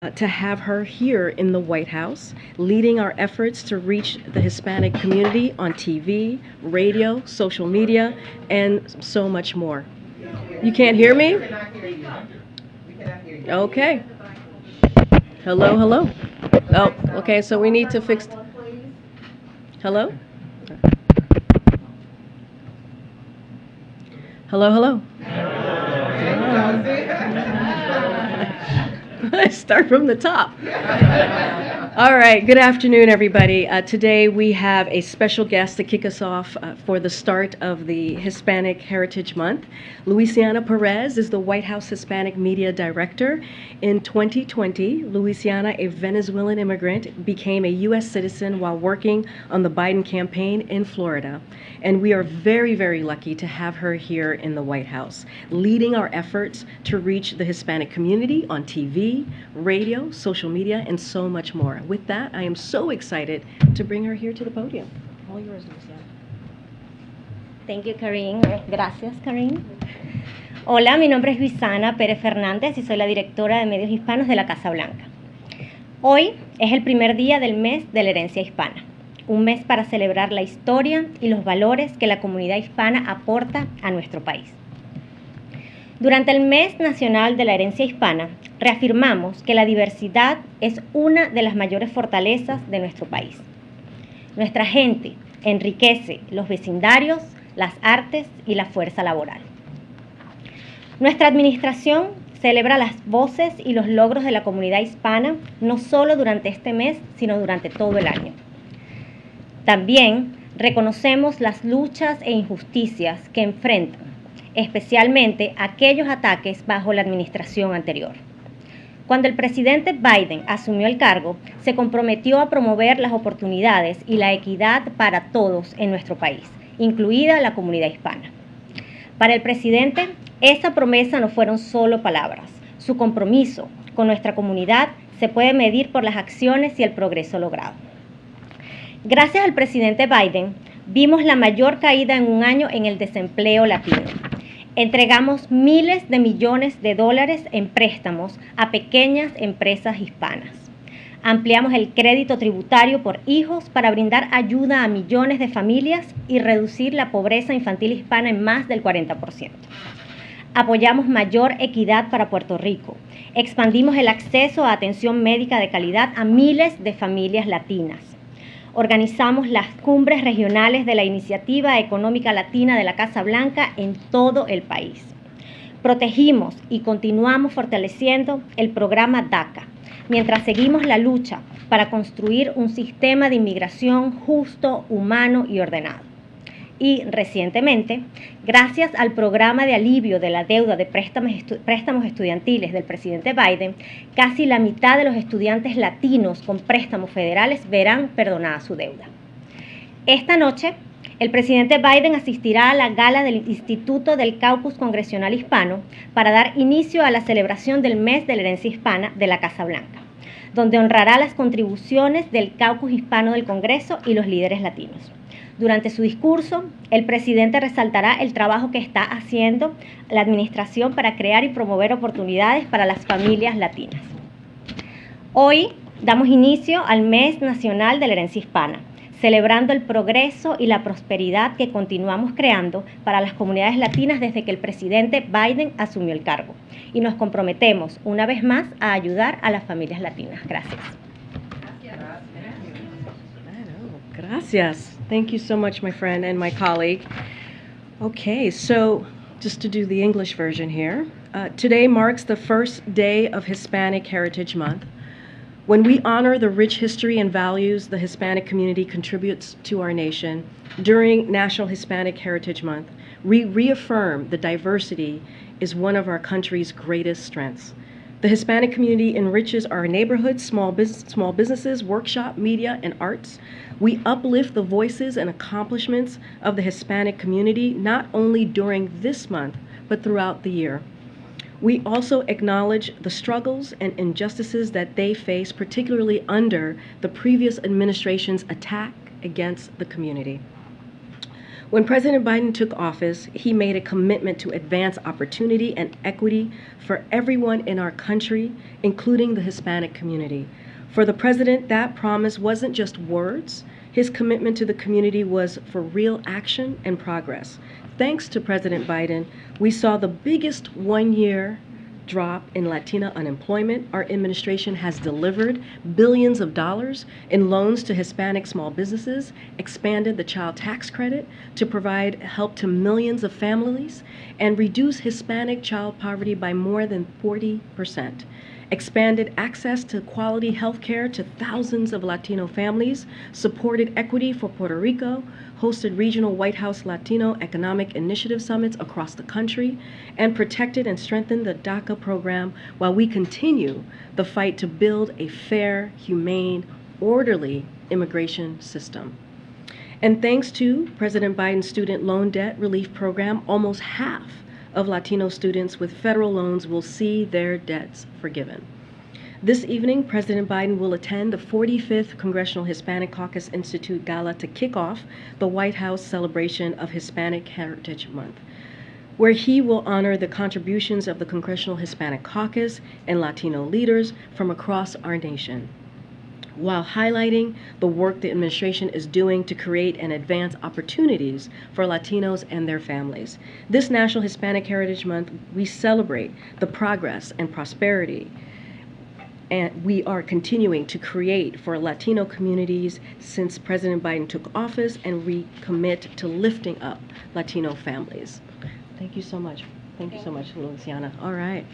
to have her here in the White House, leading our efforts to reach the Hispanic community on TV, radio, social media, and so much more. You can't hear me? Okay. Hello, hello. Oh, okay, so we need to fix. Hello? Hello, hello. Let's start from the top. All right, good afternoon, everybody. Today we have a special guest to kick us off for the start of the Hispanic Heritage Month. Luisiana Perez is the White House Hispanic Media Director. In 2020, Luisiana, a Venezuelan immigrant, became a U.S. citizen while working on the Biden campaign in Florida. And we are very, very lucky to have her here in the White House, leading our efforts to reach the Hispanic community on TV, radio, social media, and so much more. With that, I am so excited to bring her here to the podium. All yours, Luciana. Thank you, Karine. Gracias, Karine. Hola, mi nombre es Luisana Pérez Fernández y soy la directora de medios hispanos de la Casa Blanca. Hoy es el primer día del mes de la herencia hispana, un mes para celebrar la historia y los valores que la comunidad hispana aporta a nuestro país. Durante el mes nacional de la herencia hispana, reafirmamos que la diversidad es una de las mayores fortalezas de nuestro país. Nuestra gente enriquece los vecindarios, las artes y la fuerza laboral. Nuestra administración celebra las voces y los logros de la comunidad hispana no solo durante este mes, sino durante todo el año. También reconocemos las luchas e injusticias que enfrentan, especialmente aquellos ataques bajo la administración anterior. Cuando el presidente Biden asumió el cargo, se comprometió a promover las oportunidades y la equidad para todos en nuestro país, incluida la comunidad hispana. Para el presidente, esa promesa no fueron solo palabras. Su compromiso con nuestra comunidad se puede medir por las acciones y el progreso logrado. Gracias al presidente Biden, vimos la mayor caída en un año en el desempleo latino. Entregamos miles de millones de dólares en préstamos a pequeñas empresas hispanas. Ampliamos el crédito tributario por hijos para brindar ayuda a millones de familias y reducir la pobreza infantil hispana en más del 40%. Apoyamos mayor equidad para Puerto Rico. Expandimos el acceso a atención médica de calidad a miles de familias latinas. Organizamos las cumbres regionales de la Iniciativa Económica Latina de la Casa Blanca en todo el país. Protegimos y continuamos fortaleciendo el programa DACA, mientras seguimos la lucha para construir un sistema de inmigración justo, humano y ordenado. Y recientemente, gracias al programa de alivio de la deuda de préstamos estudiantiles del presidente Biden, casi la mitad de los estudiantes latinos con préstamos federales verán perdonada su deuda. Esta noche, el presidente Biden asistirá a la gala del Instituto del Caucus Congresional Hispano para dar inicio a la celebración del mes de la herencia hispana de la Casa Blanca, donde honrará las contribuciones del Caucus Hispano del Congreso y los líderes latinos. Durante su discurso, el presidente resaltará el trabajo que está haciendo la administración para crear y promover oportunidades para las familias latinas. Hoy damos inicio al Mes Nacional de la Herencia Hispana, celebrando el progreso y la prosperidad que continuamos creando para las comunidades latinas desde que el presidente Biden asumió el cargo. Y nos comprometemos una vez más a ayudar a las familias latinas. Gracias. Gracias. Thank you so much, my friend and my colleague. Okay, so just to do the English version here. Today marks the first day of Hispanic Heritage Month, when we honor the rich history and values the Hispanic community contributes to our nation. During National Hispanic Heritage Month, we reaffirm the diversity is one of our country's greatest strengths. The Hispanic community enriches our neighborhoods, small businesses, workshop, media, and arts. We uplift the voices and accomplishments of the Hispanic community, not only during this month, but throughout the year. We also acknowledge the struggles and injustices that they face, particularly under the previous administration's attack against the community. When President Biden took office, he made a commitment to advance opportunity and equity for everyone in our country, including the Hispanic community. For the president, that promise wasn't just words. His commitment to the community was for real action and progress. Thanks to President Biden, we saw the biggest one-year drop in Latina unemployment. Our administration has delivered billions of dollars in loans to Hispanic small businesses, expanded the child tax credit to provide help to millions of families, and reduced Hispanic child poverty by more than 40%. Expanded access to quality health care to thousands of Latino families, supported equity for Puerto Rico, hosted regional White House Latino Economic Initiative summits across the country, and protected and strengthened the DACA program while we continue the fight to build a fair, humane, orderly immigration system. And thanks to President Biden's student loan debt relief program, almost half of Latino students with federal loans will see their debts forgiven. This evening, President Biden will attend the 45th Congressional Hispanic Caucus Institute Gala to kick off the White House celebration of Hispanic Heritage Month, where he will honor the contributions of the Congressional Hispanic Caucus and Latino leaders from across our nation, while highlighting the work the administration is doing to create and advance opportunities for Latinos and their families. This National Hispanic Heritage Month, we celebrate the progress and prosperity and we are continuing to create for Latino communities since President Biden took office, and we commit to lifting up Latino families. Thank you so much. Thank you so much, Luciana. All right.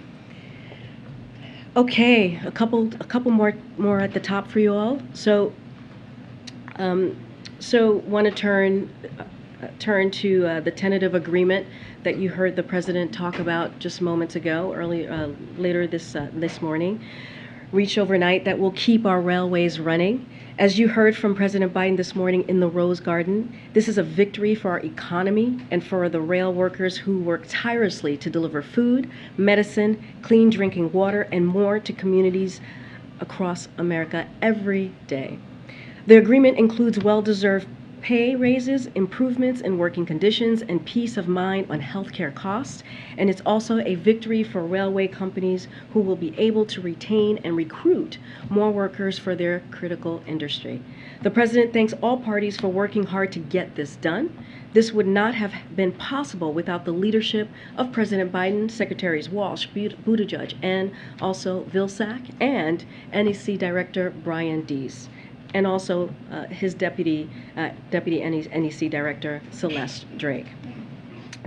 Okay, a couple more at the top for you all. So want to turn to the tentative agreement that you heard the president talk about just moments ago, later this morning, reached overnight, that will keep our railways running. As you heard from President Biden this morning in the Rose Garden, this is a victory for our economy and for the rail workers who work tirelessly to deliver food, medicine, clean drinking water, and more to communities across America every day. The agreement includes well-deserved pay raises, improvements in working conditions, and peace of mind on healthcare costs. And it's also a victory for railway companies who will be able to retain and recruit more workers for their critical industry. The president thanks all parties for working hard to get this done. This would not have been possible without the leadership of President Biden, Secretaries Walsh, Buttigieg, and also Vilsack, and NEC Director Brian Deese, and also his Deputy NEC Director, Celeste Drake.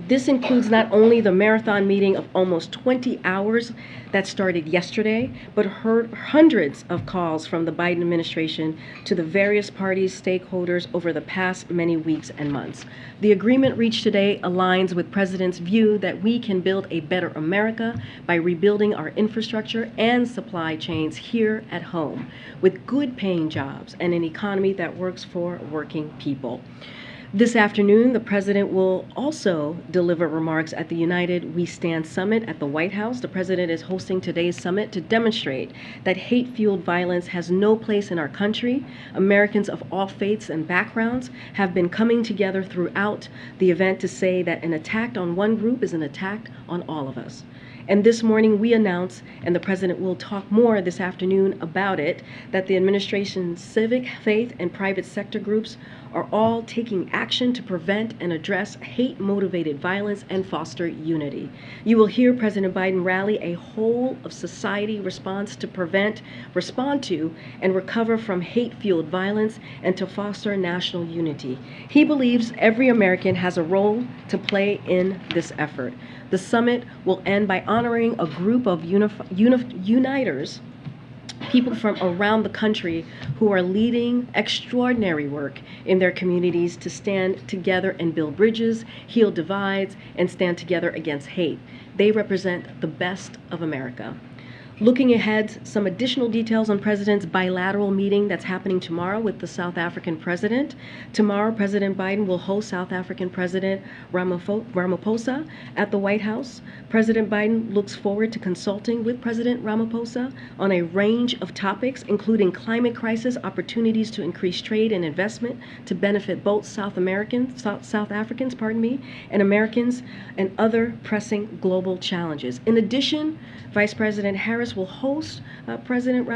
This includes not only the marathon meeting of almost 20 hours that started yesterday, but hundreds of calls from the Biden administration to the various parties' stakeholders over the past many weeks and months. The agreement reached today aligns with President's view that we can build a better America by rebuilding our infrastructure and supply chains here at home, with good-paying jobs and an economy that works for working people. This afternoon, the president will also deliver remarks at the United We Stand Summit at the White House. The president is hosting today's summit to demonstrate that hate-fueled violence has no place in our country. Americans of all faiths and backgrounds have been coming together throughout the event to say that an attack on one group is an attack on all of us. And this morning we announce, and the president will talk more this afternoon about it, that the administration's civic, faith, and private sector groups are all taking action to prevent and address hate-motivated violence and foster unity. You will hear President Biden rally a whole of society response to prevent, respond to, and recover from hate-fueled violence and to foster national unity. He believes every American has a role to play in this effort. The summit will end by honoring a group of uniters, people from around the country who are leading extraordinary work in their communities to stand together and build bridges, heal divides, and stand together against hate. They represent the best of America. Looking ahead, some additional details on President's bilateral meeting that's happening tomorrow with the South African President. Tomorrow, President Biden will host South African President Ramaphosa at the White House. President Biden looks forward to consulting with President Ramaphosa on a range of topics, including climate crisis, opportunities to increase trade and investment to benefit both South Africans, and Americans, and other pressing global challenges. In addition, Vice President Harris will host President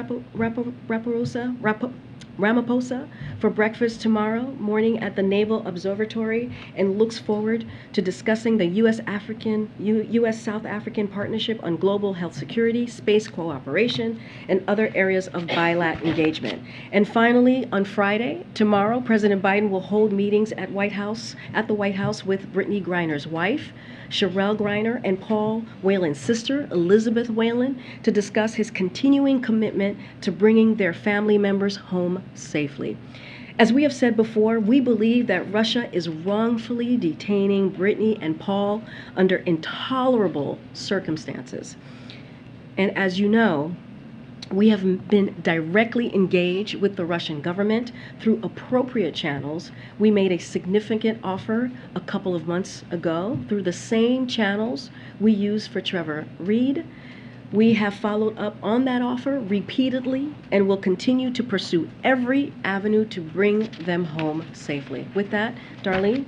Ramaphosa for breakfast tomorrow morning at the Naval Observatory and looks forward to discussing the U.S.-South African partnership on global health security, space cooperation, and other areas of bilateral engagement. And finally, on Friday, tomorrow, President Biden will hold meetings at the White House with Brittany Griner's wife, Sherelle Griner, and Paul Whelan's sister, Elizabeth Whelan, to discuss his continuing commitment to bringing their family members home safely. As we have said before, we believe that Russia is wrongfully detaining Brittany and Paul under intolerable circumstances. And as you know, we have been directly engaged with the Russian government through appropriate channels. We made a significant offer a couple of months ago through the same channels we used for Trevor Reed. We have followed up on that offer repeatedly and will continue to pursue every avenue to bring them home safely. With that, Darlene?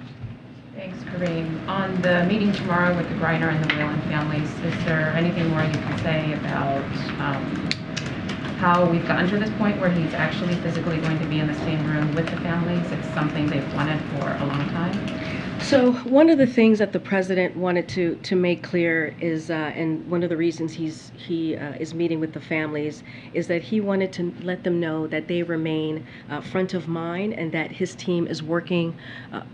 Thanks, Karine. On the meeting tomorrow with the Griner and the Whelan families, is there anything more you can say about how we've gotten to this point where he's actually physically going to be in the same room with the families? It's something they've wanted for a long time. So one of the things that the president wanted to make clear is, and one of the reasons he is meeting with the families, is that he wanted to let them know that they remain front of mind and that his team is working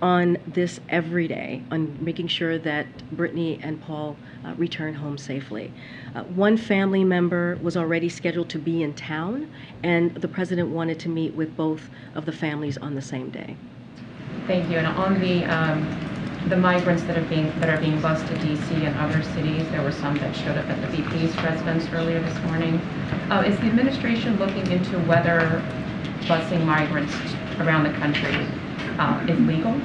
on this every day, on making sure that Brittany and Paul return home safely. One family member was already scheduled to be in town, and the president wanted to meet with both of the families on the same day. Thank you. And on the migrants that are being bused to D.C. and other cities, there were some that showed up at the VP's residence earlier this morning. Is the administration looking into whether busing migrants around the country is legal?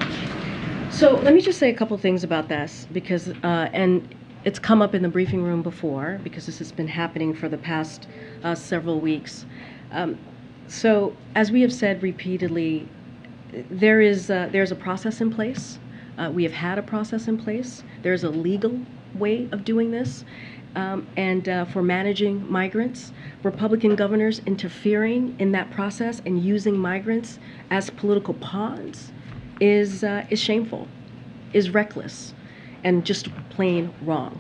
So let me just say a couple things about this, because and it's come up in the briefing room before, because this has been happening for the past several weeks. So as we have said repeatedly, there's a process in place. We have had a process in place. There's a legal way of doing this. And for managing migrants, Republican governors interfering in that process and using migrants as political pawns is shameful, is reckless, and just plain wrong.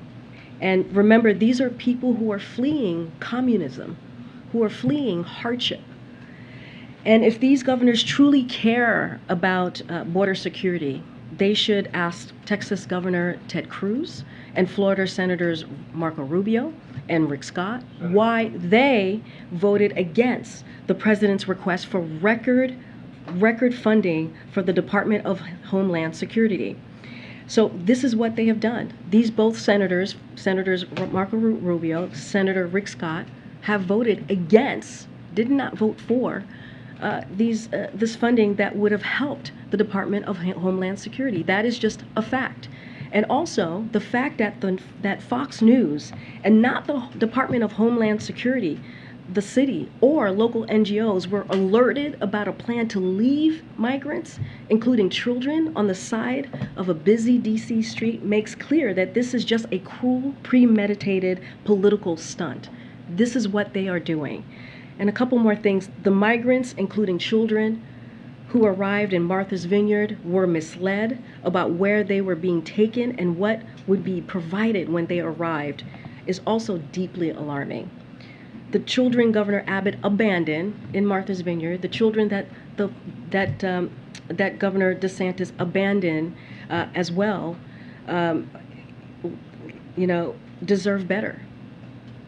And remember, these are people who are fleeing communism, who are fleeing hardship. And if these governors truly care about border security, they should ask Texas Governor Ted Cruz and Florida Senators Marco Rubio and Rick Scott why they voted against the president's request for record funding for the Department of Homeland Security. So this is what they have done. These both senators Marco Rubio, Senator Rick Scott, have voted against, did not vote for, this funding that would have helped the Department of Homeland Security. That is just a fact. And also the fact that that Fox News and not the Department of Homeland Security, the city or local NGOs, were alerted about a plan to leave migrants, including children, on the side of a busy DC street makes clear that this is just a cruel, premeditated political stunt. This is what they are doing. And a couple more things. The migrants, including children, who arrived in Martha's Vineyard were misled about where they were being taken and what would be provided when they arrived, is also deeply alarming. The children Governor Abbott abandoned in Martha's Vineyard, the children that Governor DeSantis abandoned as well, deserve better.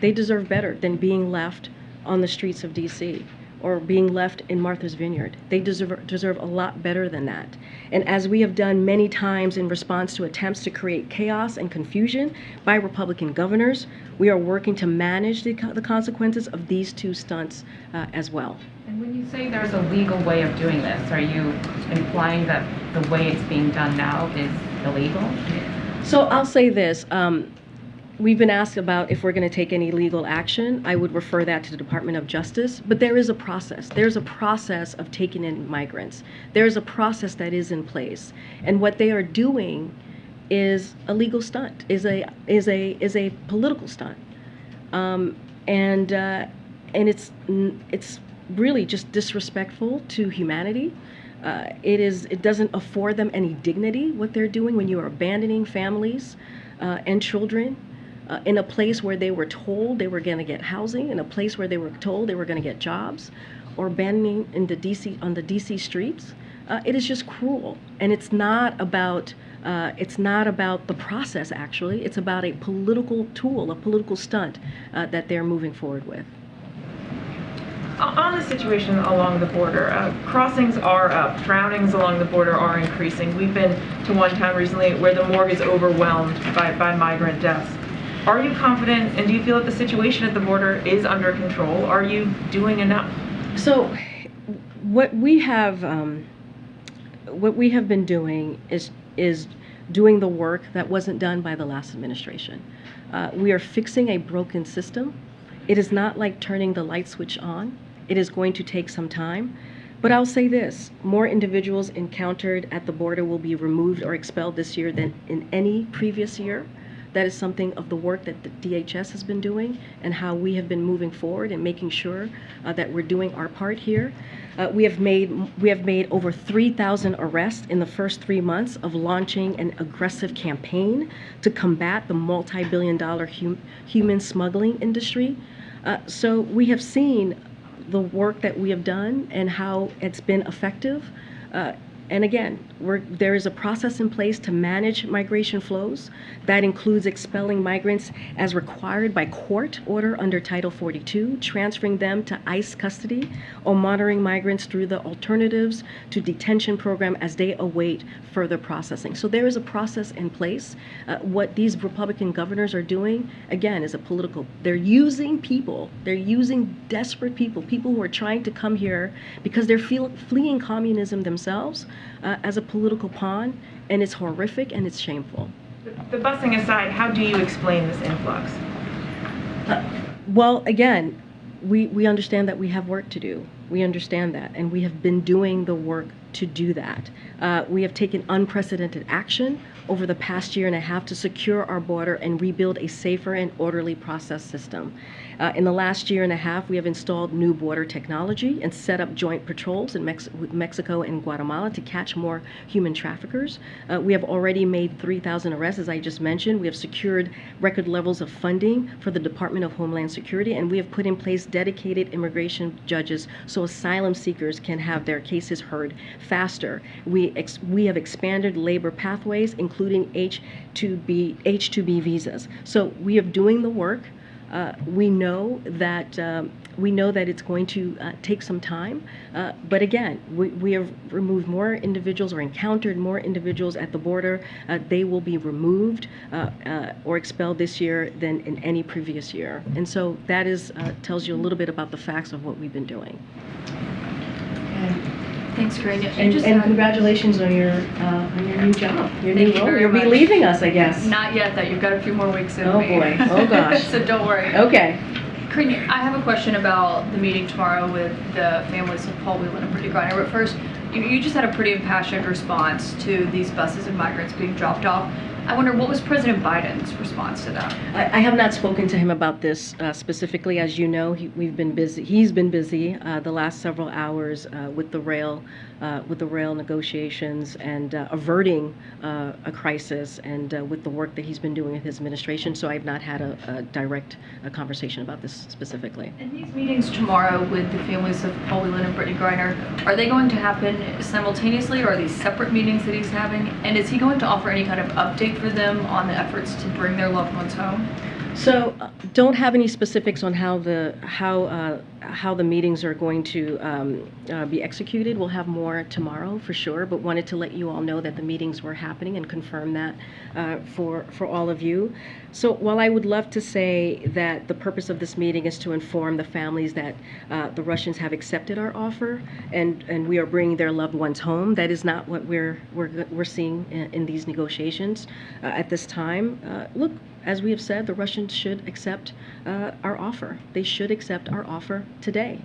They deserve better than being left on the streets of D.C. or being left in Martha's Vineyard. They deserve a lot better than that. And as we have done many times in response to attempts to create chaos and confusion by Republican governors, we are working to manage the consequences of these two stunts as well. And when you say there's a legal way of doing this, are you implying that the way it's being done now is illegal? So I'll say this. We've been asked about if we're going to take any legal action. I would refer that to the Department of Justice. But there is a process. There's a process of taking in migrants. There's a process that is in place. And what they are doing is a legal stunt, is a political stunt. And it's really just disrespectful to humanity. It doesn't afford them any dignity, what they're doing when you are abandoning families and children in a place where they were told they were going to get housing, in a place where they were told they were going to get jobs, or abandoning on the DC streets. It is just cruel, and it's not about the process. Actually, it's about a political tool, a political stunt that they're moving forward with. On the situation along the border, crossings are up, drownings along the border are increasing. We've been to one town recently where the morgue is overwhelmed by migrant deaths. Are you confident, and do you feel that the situation at the border is under control? Are you doing enough? So, what we have been doing is doing the work that wasn't done by the last administration. We are fixing a broken system. It is not like turning the light switch on. It is going to take some time. But I'll say this, more individuals encountered at the border will be removed or expelled this year than in any previous year. That is something of the work that the DHS has been doing and how we have been moving forward and making sure that we're doing our part here. We have made over 3,000 arrests in the first 3 months of launching an aggressive campaign to combat the multi-billion-dollar human smuggling industry. So we have seen the work that we have done and how it's been effective. And again, there is a process in place to manage migration flows. That includes expelling migrants as required by court order under Title 42, transferring them to ICE custody, or monitoring migrants through the alternatives to detention program as they await further processing. So there is a process in place. What these Republican governors are doing, again, is they're using people, they're using desperate people who are trying to come here because they're fleeing communism themselves, as a political pawn, and it's horrific and it's shameful. The busing aside, how do you explain this influx? Well, again, we understand that we have work to do. We understand that, and we have been doing the work to do that. We have taken unprecedented action over the past year and a half to secure our border and rebuild a safer and orderly process system. In the last year and a half, we have installed new border technology and set up joint patrols with Mexico and Guatemala to catch more human traffickers. We have already made 3,000 arrests, as I just mentioned. We have secured record levels of funding for the Department of Homeland Security, and we have put in place dedicated immigration judges so asylum seekers can have their cases heard faster. We have expanded labor pathways, including H-2B visas. So we are doing the work. We know that it's going to take some time, but again, we have removed more individuals or encountered more individuals at the border. They will be removed or expelled this year than in any previous year, and so that tells you a little bit about the facts of what we've been doing. Thanks, Karine. And congratulations on your new job, your new role. You'll be leaving us, I guess. Not yet, though. You've got a few more weeks in me. Oh boy. Oh gosh. So don't worry. Okay. Karine, I have a question about the meeting tomorrow with the families of Paul Whelan and Brittany Griner. But first, you just had a pretty impassioned response to these buses of migrants being dropped off. I wonder, what was President Biden's response to that? I have not spoken to him about this specifically. As you know, we've been busy. He's been busy the last several hours with the rail negotiations and averting a crisis, and with the work that he's been doing with his administration. So I've not had a direct conversation about this specifically. And these meetings tomorrow with the families of Paul Whelan and Brittany Griner, are they going to happen simultaneously, or are these separate meetings that he's having? And is he going to offer any kind of update for them on the efforts to bring their loved ones home? So don't have any specifics on how how the meetings are going to be executed. We'll have more tomorrow for sure, but wanted to let you all know that the meetings were happening and confirm that for all of you. So while I would love to say that the purpose of this meeting is to inform the families that the Russians have accepted our offer and we are bringing their loved ones home, that is not what we're seeing in these negotiations at this time. Look, as we have said, the Russians should accept our offer. They should accept our offer today.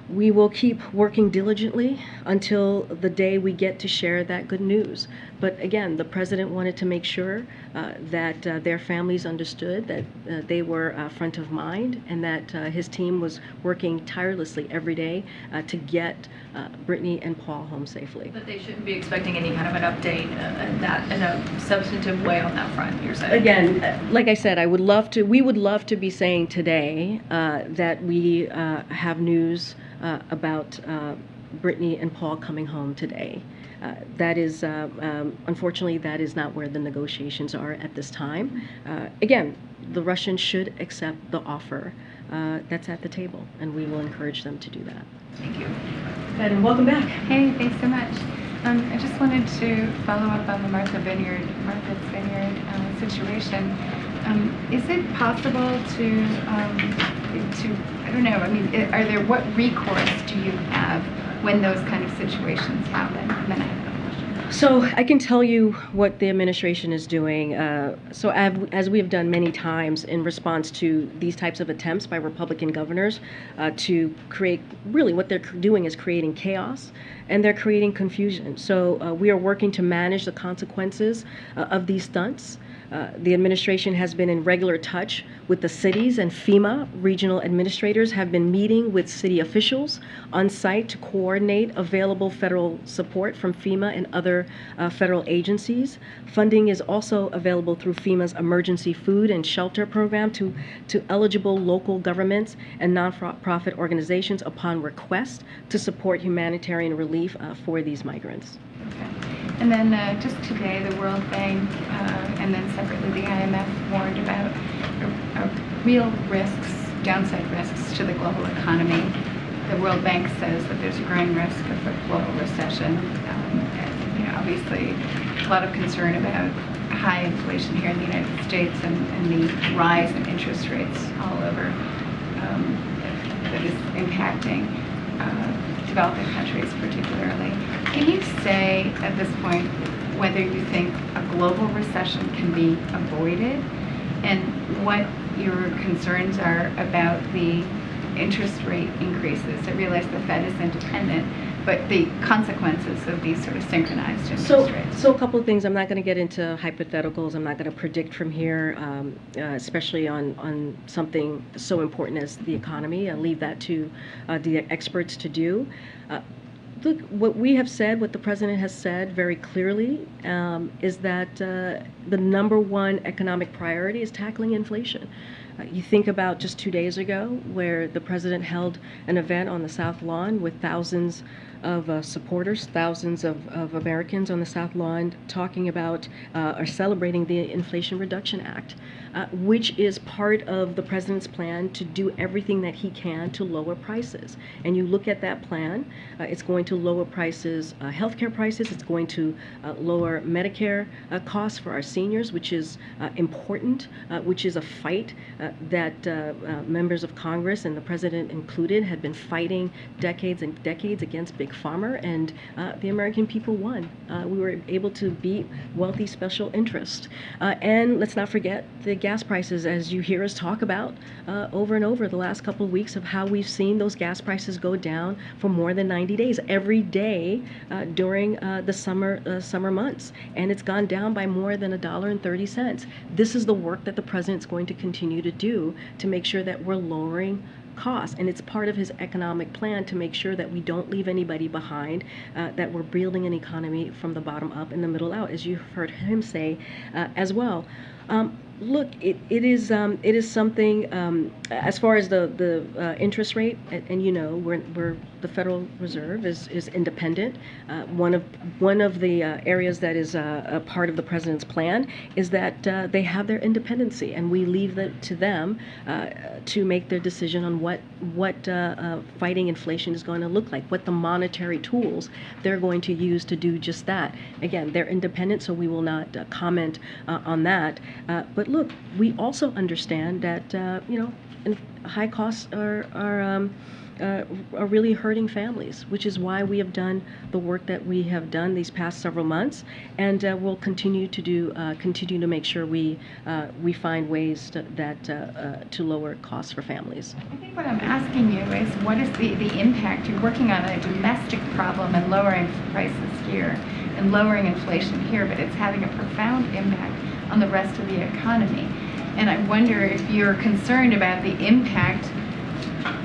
We will keep working diligently until the day we get to share that good news. But again, the president wanted to make sure that their families understood that they were front of mind and that his team was working tirelessly every day to get Brittany and Paul home safely. But they shouldn't be expecting any kind of an update in a substantive way on that front, you're saying? Again, like I said, we would love to be saying today that we have news about Brittany and Paul coming home today. That is, unfortunately, that is not where the negotiations are at this time. Again, the Russians should accept the offer that's at the table, and we will encourage them to do that. Thank you. Good, and welcome back. Hey, thanks so much. I just wanted to follow up on the Martha's Vineyard situation. Is it possible to, I don't know, I mean, what recourse do you have when those kind of situations happen? And then I have another question. So I can tell you what the administration is doing. So as we have done many times in response to these types of attempts by Republican governors to create, really what they're doing is creating chaos and they're creating confusion. So we are working to manage the consequences of these stunts. The administration has been in regular touch with the cities, and FEMA regional administrators have been meeting with city officials on site to coordinate available federal support from FEMA and other federal agencies. Funding is also available through FEMA's emergency food and shelter program to eligible local governments and nonprofit organizations upon request to support humanitarian relief for these migrants. Okay. And then just today, the World Bank and then separately the IMF warned about real risks, downside risks to the global economy. The World Bank says that there's a growing risk of a global recession. Obviously, a lot of concern about high inflation here in the United States and the rise in interest rates all over that is impacting developing countries particularly. Can you say at this point whether you think a global recession can be avoided and what your concerns are about the interest rate increases? I realize the Fed is independent, but the consequences of these sort of synchronized interest rates. So a couple of things. I'm not going to get into hypotheticals. I'm not going to predict from here, especially on something so important as the economy. I'll leave that to the experts to do. Look, what we have said, what the president has said very clearly, is that the number one economic priority is tackling inflation. You think about just 2 days ago where the president held an event on the South Lawn with thousands of supporters, thousands of Americans on the South Lawn talking about or celebrating the Inflation Reduction Act, which is part of the president's plan to do everything that he can to lower prices. And you look at that plan, it's going to lower prices, healthcare prices, it's going to lower Medicare costs for our seniors, which is important, which is a fight that members of Congress and the president included had been fighting decades and decades against Big Pharma, and the American people won. We were able to beat wealthy special interest. And let's not forget the gas prices, as you hear us talk about over and over the last couple of weeks, of how we've seen those gas prices go down for more than 90 days, every day during the summer months. And it's gone down by more than $1.30. This is the work that the president's going to continue to do to make sure that we're lowering costs, and it's part of his economic plan to make sure that we don't leave anybody behind, that we're building an economy from the bottom up and the middle out, as you've heard him say as well. Look, it is something, as far as the interest rate, and you know, we're the Federal Reserve is independent. One of the areas that is a part of the president's plan is that they have their independency, and we leave it to them to make their decision on what fighting inflation is going to look like, what the monetary tools they're going to use to do just that. Again, they're independent, so we will not comment on that. But look, we also understand that high costs are really hurting families, which is why we have done the work that we have done these past several months, and we'll continue to make sure we find ways to lower costs for families. I think what I'm asking you is, what is the impact? You're working on a domestic problem and lowering prices here and lowering inflation here, but it's having a profound impact on the rest of the economy. And I wonder if you're concerned about the impact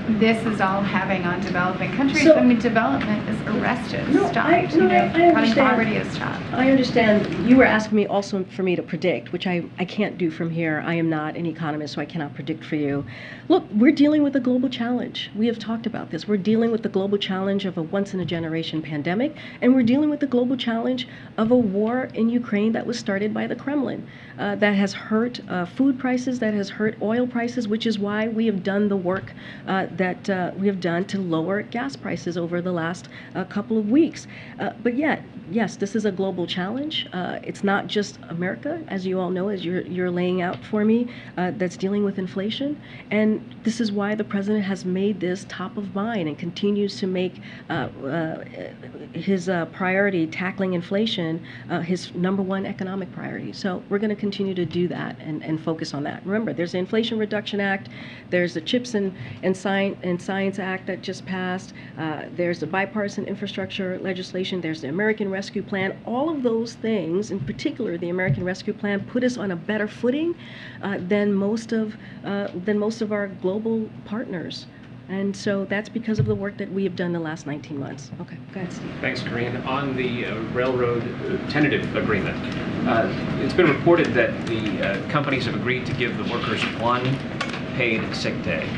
this is all having on developing countries. So, I mean, development is arrested, stopped. I understand. Poverty is stopped. I understand. You were asking me also for me to predict, which I can't do from here. I am not an economist, so I cannot predict for you. Look, we're dealing with a global challenge. We have talked about this. We're dealing with the global challenge of a once-in-a-generation pandemic, and we're dealing with the global challenge of a war in Ukraine that was started by the Kremlin, that has hurt food prices, that has hurt oil prices, which is why we have done the work that we have done to lower gas prices over the last couple of weeks. But yet, yes, this is a global challenge. It's not just America, as you all know, as you're laying out for me, that's dealing with inflation. And this is why the president has made this top of mind and continues to make his priority, tackling inflation, his number one economic priority. So we're going to continue to do that and focus on that. Remember, there's the Inflation Reduction Act, there's the CHIPS and Science Act that just passed, there's the bipartisan infrastructure legislation, there's the American Rescue Plan. All of those things, in particular the American Rescue Plan, put us on a better footing than most of our global partners. And so that's because of the work that we have done the last 19 months. Okay, go ahead, Steve. Thanks, Karine. On the railroad tentative agreement, it's been reported that the companies have agreed to give the workers one paid sick day.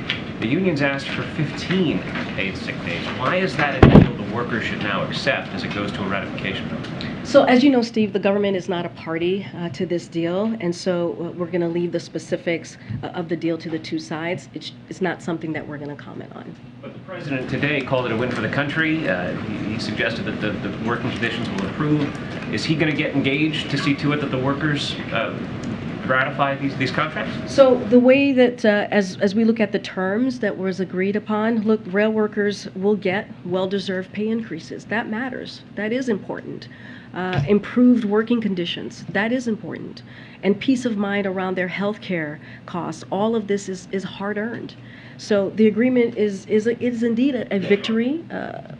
The unions asked for 15 paid sick days. Why is that a deal the workers should now accept as it goes to a ratification vote? So as you know, Steve, the government is not a party to this deal, and so we're going to leave the specifics of the deal to the two sides. It's not something that we're going to comment on. But the president today called it a win for the country. He suggested that the working conditions will improve. Is he going to get engaged to see to it that the workers ratify these contracts? So the way that, as we look at the terms that was agreed upon, look, rail workers will get well-deserved pay increases. That matters. That is important. Improved working conditions. That is important. And peace of mind around their health care costs. All of this is hard-earned. So the agreement is indeed a victory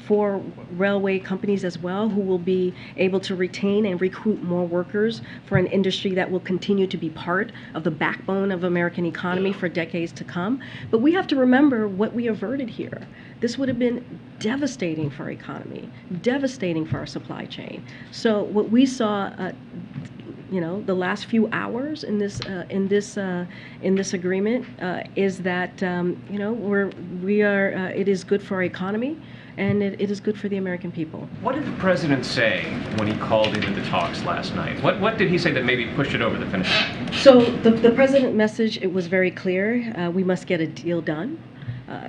for railway companies as well, who will be able to retain and recruit more workers for an industry that will continue to be part of the backbone of American economy for decades to come. But we have to remember what we averted here. This would have been devastating for our economy, devastating for our supply chain. So what we saw the last few hours in this agreement is that it is good for our economy, and it is good for the American people. What did the president say when he called into the talks last night? What did he say that maybe pushed it over the finish line? So the president's message, it was very clear. We must get a deal done.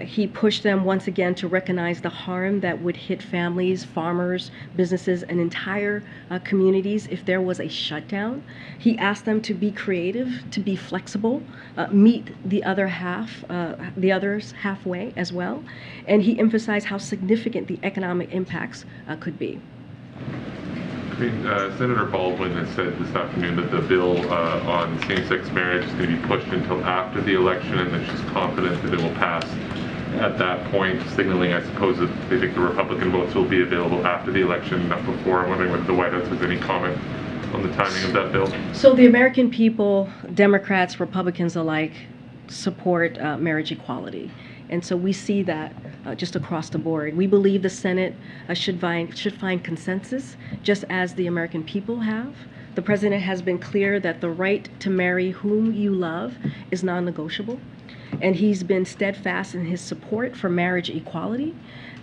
He pushed them once again to recognize the harm that would hit families, farmers, businesses, and entire communities if there was a shutdown. He asked them to be creative, to be flexible, meet the others halfway as well, and he emphasized how significant the economic impacts could be. Senator Baldwin has said this afternoon that the bill on same-sex marriage is going to be pushed until after the election, and that she's confident that it will pass at that point, signaling, I suppose, that they think the Republican votes will be available after the election, not before. I'm wondering whether the White House has any comment on the timing of that bill. So the American people, Democrats, Republicans alike, support marriage equality. And so we see that just across the board. We believe the Senate should find consensus, just as the American people have. The president has been clear that the right to marry whom you love is non-negotiable, and he's been steadfast in his support for marriage equality,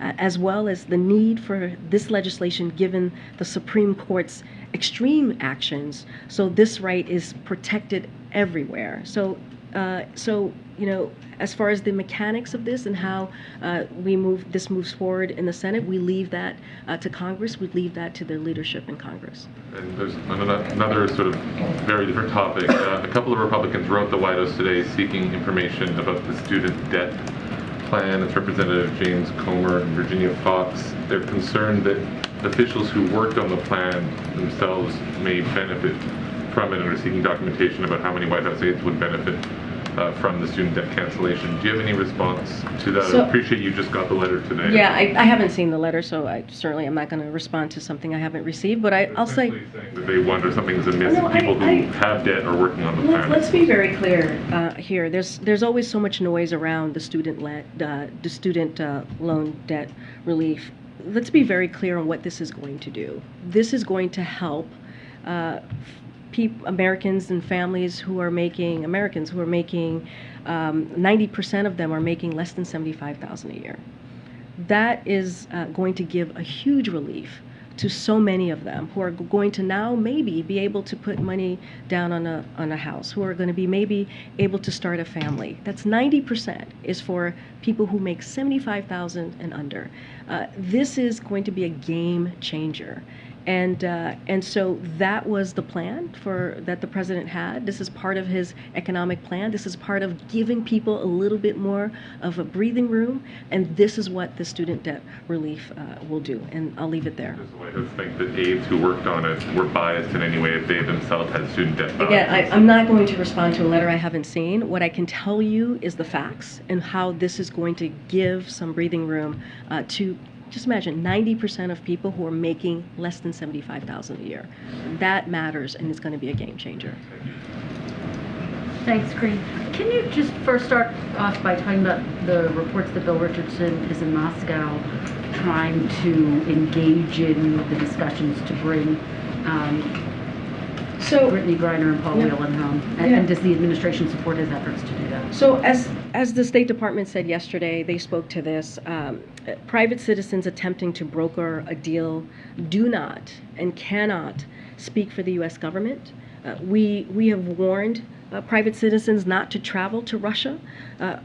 as well as the need for this legislation given the Supreme Court's extreme actions, so this right is protected everywhere. So as far as the mechanics of this and how this moves forward in the Senate, we leave that to Congress. We leave that to the leadership in Congress. And there's another sort of very different topic. A couple of Republicans wrote the White House today seeking information about the student debt plan. It's Representative James Comer and Virginia Fox. They're concerned that officials who worked on the plan themselves may benefit from it and are seeking documentation about how many White House aides would benefit from the student debt cancellation. Do you have any response to that? So, I appreciate you just got the letter today. Yeah, I haven't seen the letter, so I certainly am not going to respond to something I haven't received, but I'll say... That they wonder something's amiss and people who have debt are working on the plan. Let's be very clear here. There's always so much noise around the student loan debt relief. Let's be very clear on what this is going to do. This is going to help Americans and families who are making 90% of them are making less than $75,000 a year. That is going to give a huge relief to so many of them who are going to now maybe be able to put money down on a house, who are going to be maybe able to start a family. That's 90% is for people who make $75,000 and under. This is going to be a game changer. And so that was the plan that the president had. This is part of his economic plan. This is part of giving people a little bit more of a breathing room. And this is what the student debt relief will do. And I'll leave it there. Does the White House think that aides who worked on it were biased in any way if they themselves had student debt balances? Again, I'm not going to respond to a letter I haven't seen. What I can tell you is the facts and how this is going to give some breathing room to, just imagine, 90% of people who are making less than $75,000 a year. That matters, and it's going to be a game changer. Thanks, Karine. Can you just first start off by talking about the reports that Bill Richardson is in Moscow trying to engage in the discussions to bring Brittany Griner and Paul Whelan home? And does the administration support his efforts to do that? So as the State Department said yesterday, they spoke to this. Private citizens attempting to broker a deal do not and cannot speak for the U.S. government. We have warned private citizens not to travel to Russia,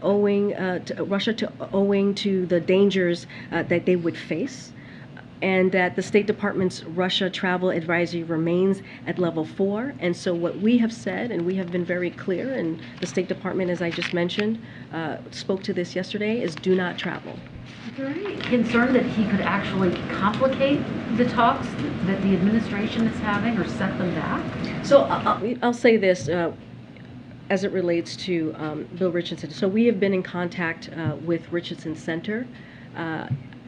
owing to the dangers that they would face, and that the State Department's Russia travel advisory remains at level 4. And so what we have said, and we have been very clear, and the State Department, as I just mentioned, spoke to this yesterday, is do not travel. Is there any concern that he could actually complicate the talks that the administration is having or set them back? So I'll say this as it relates to Bill Richardson. So we have been in contact with Richardson Center.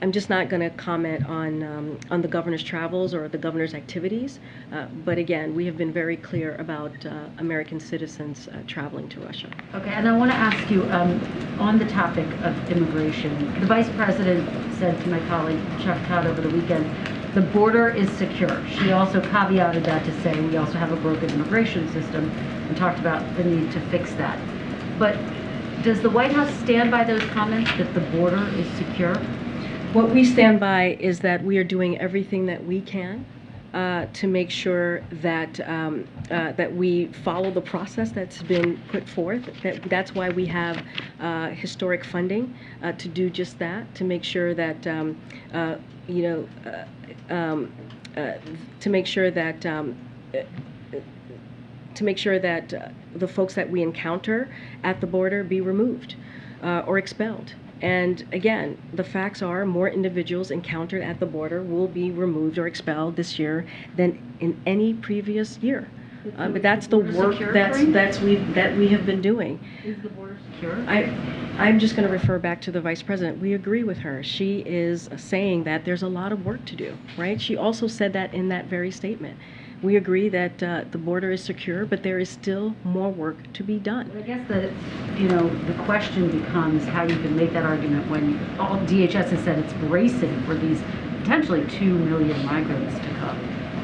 I'm just not going to comment on the governor's travels or the governor's activities, but again, we have been very clear about American citizens traveling to Russia. Okay, and I want to ask you, on the topic of immigration, the Vice President said to my colleague Chuck Todd over the weekend, the border is secure. She also caveated that to say we also have a broken immigration system and talked about the need to fix that. But does the White House stand by those comments that the border is secure? What we stand by is that we are doing everything that we can to make sure that that we follow the process that's been put forth. That's why we have historic funding to do just that, to make sure that to make sure that the folks that we encounter at the border be removed or expelled. And again, the facts are more individuals encountered at the border will be removed or expelled this year than in any previous year. But that's the work that we have been doing. Is the border secure? I'm just going to refer back to the Vice President. We agree with her. She is saying that there's a lot of work to do, right? She also said that in that very statement. We agree that the border is secure, but there is still more work to be done. I guess the question becomes how you can make that argument when all DHS has said it's bracing for these potentially 2 million migrants to come.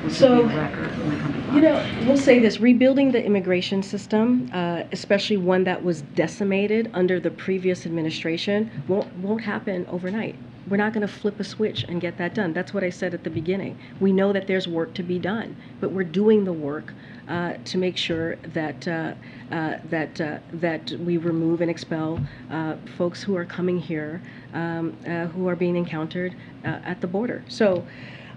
which So, would be a record in the coming months. You know, we'll say this, rebuilding the immigration system, especially one that was decimated under the previous administration, won't happen overnight. We're not going to flip a switch and get that done. That's what I said at the beginning. We know that there's work to be done, but we're doing the work to make sure that that we remove and expel folks who are coming here, who are being encountered at the border. So.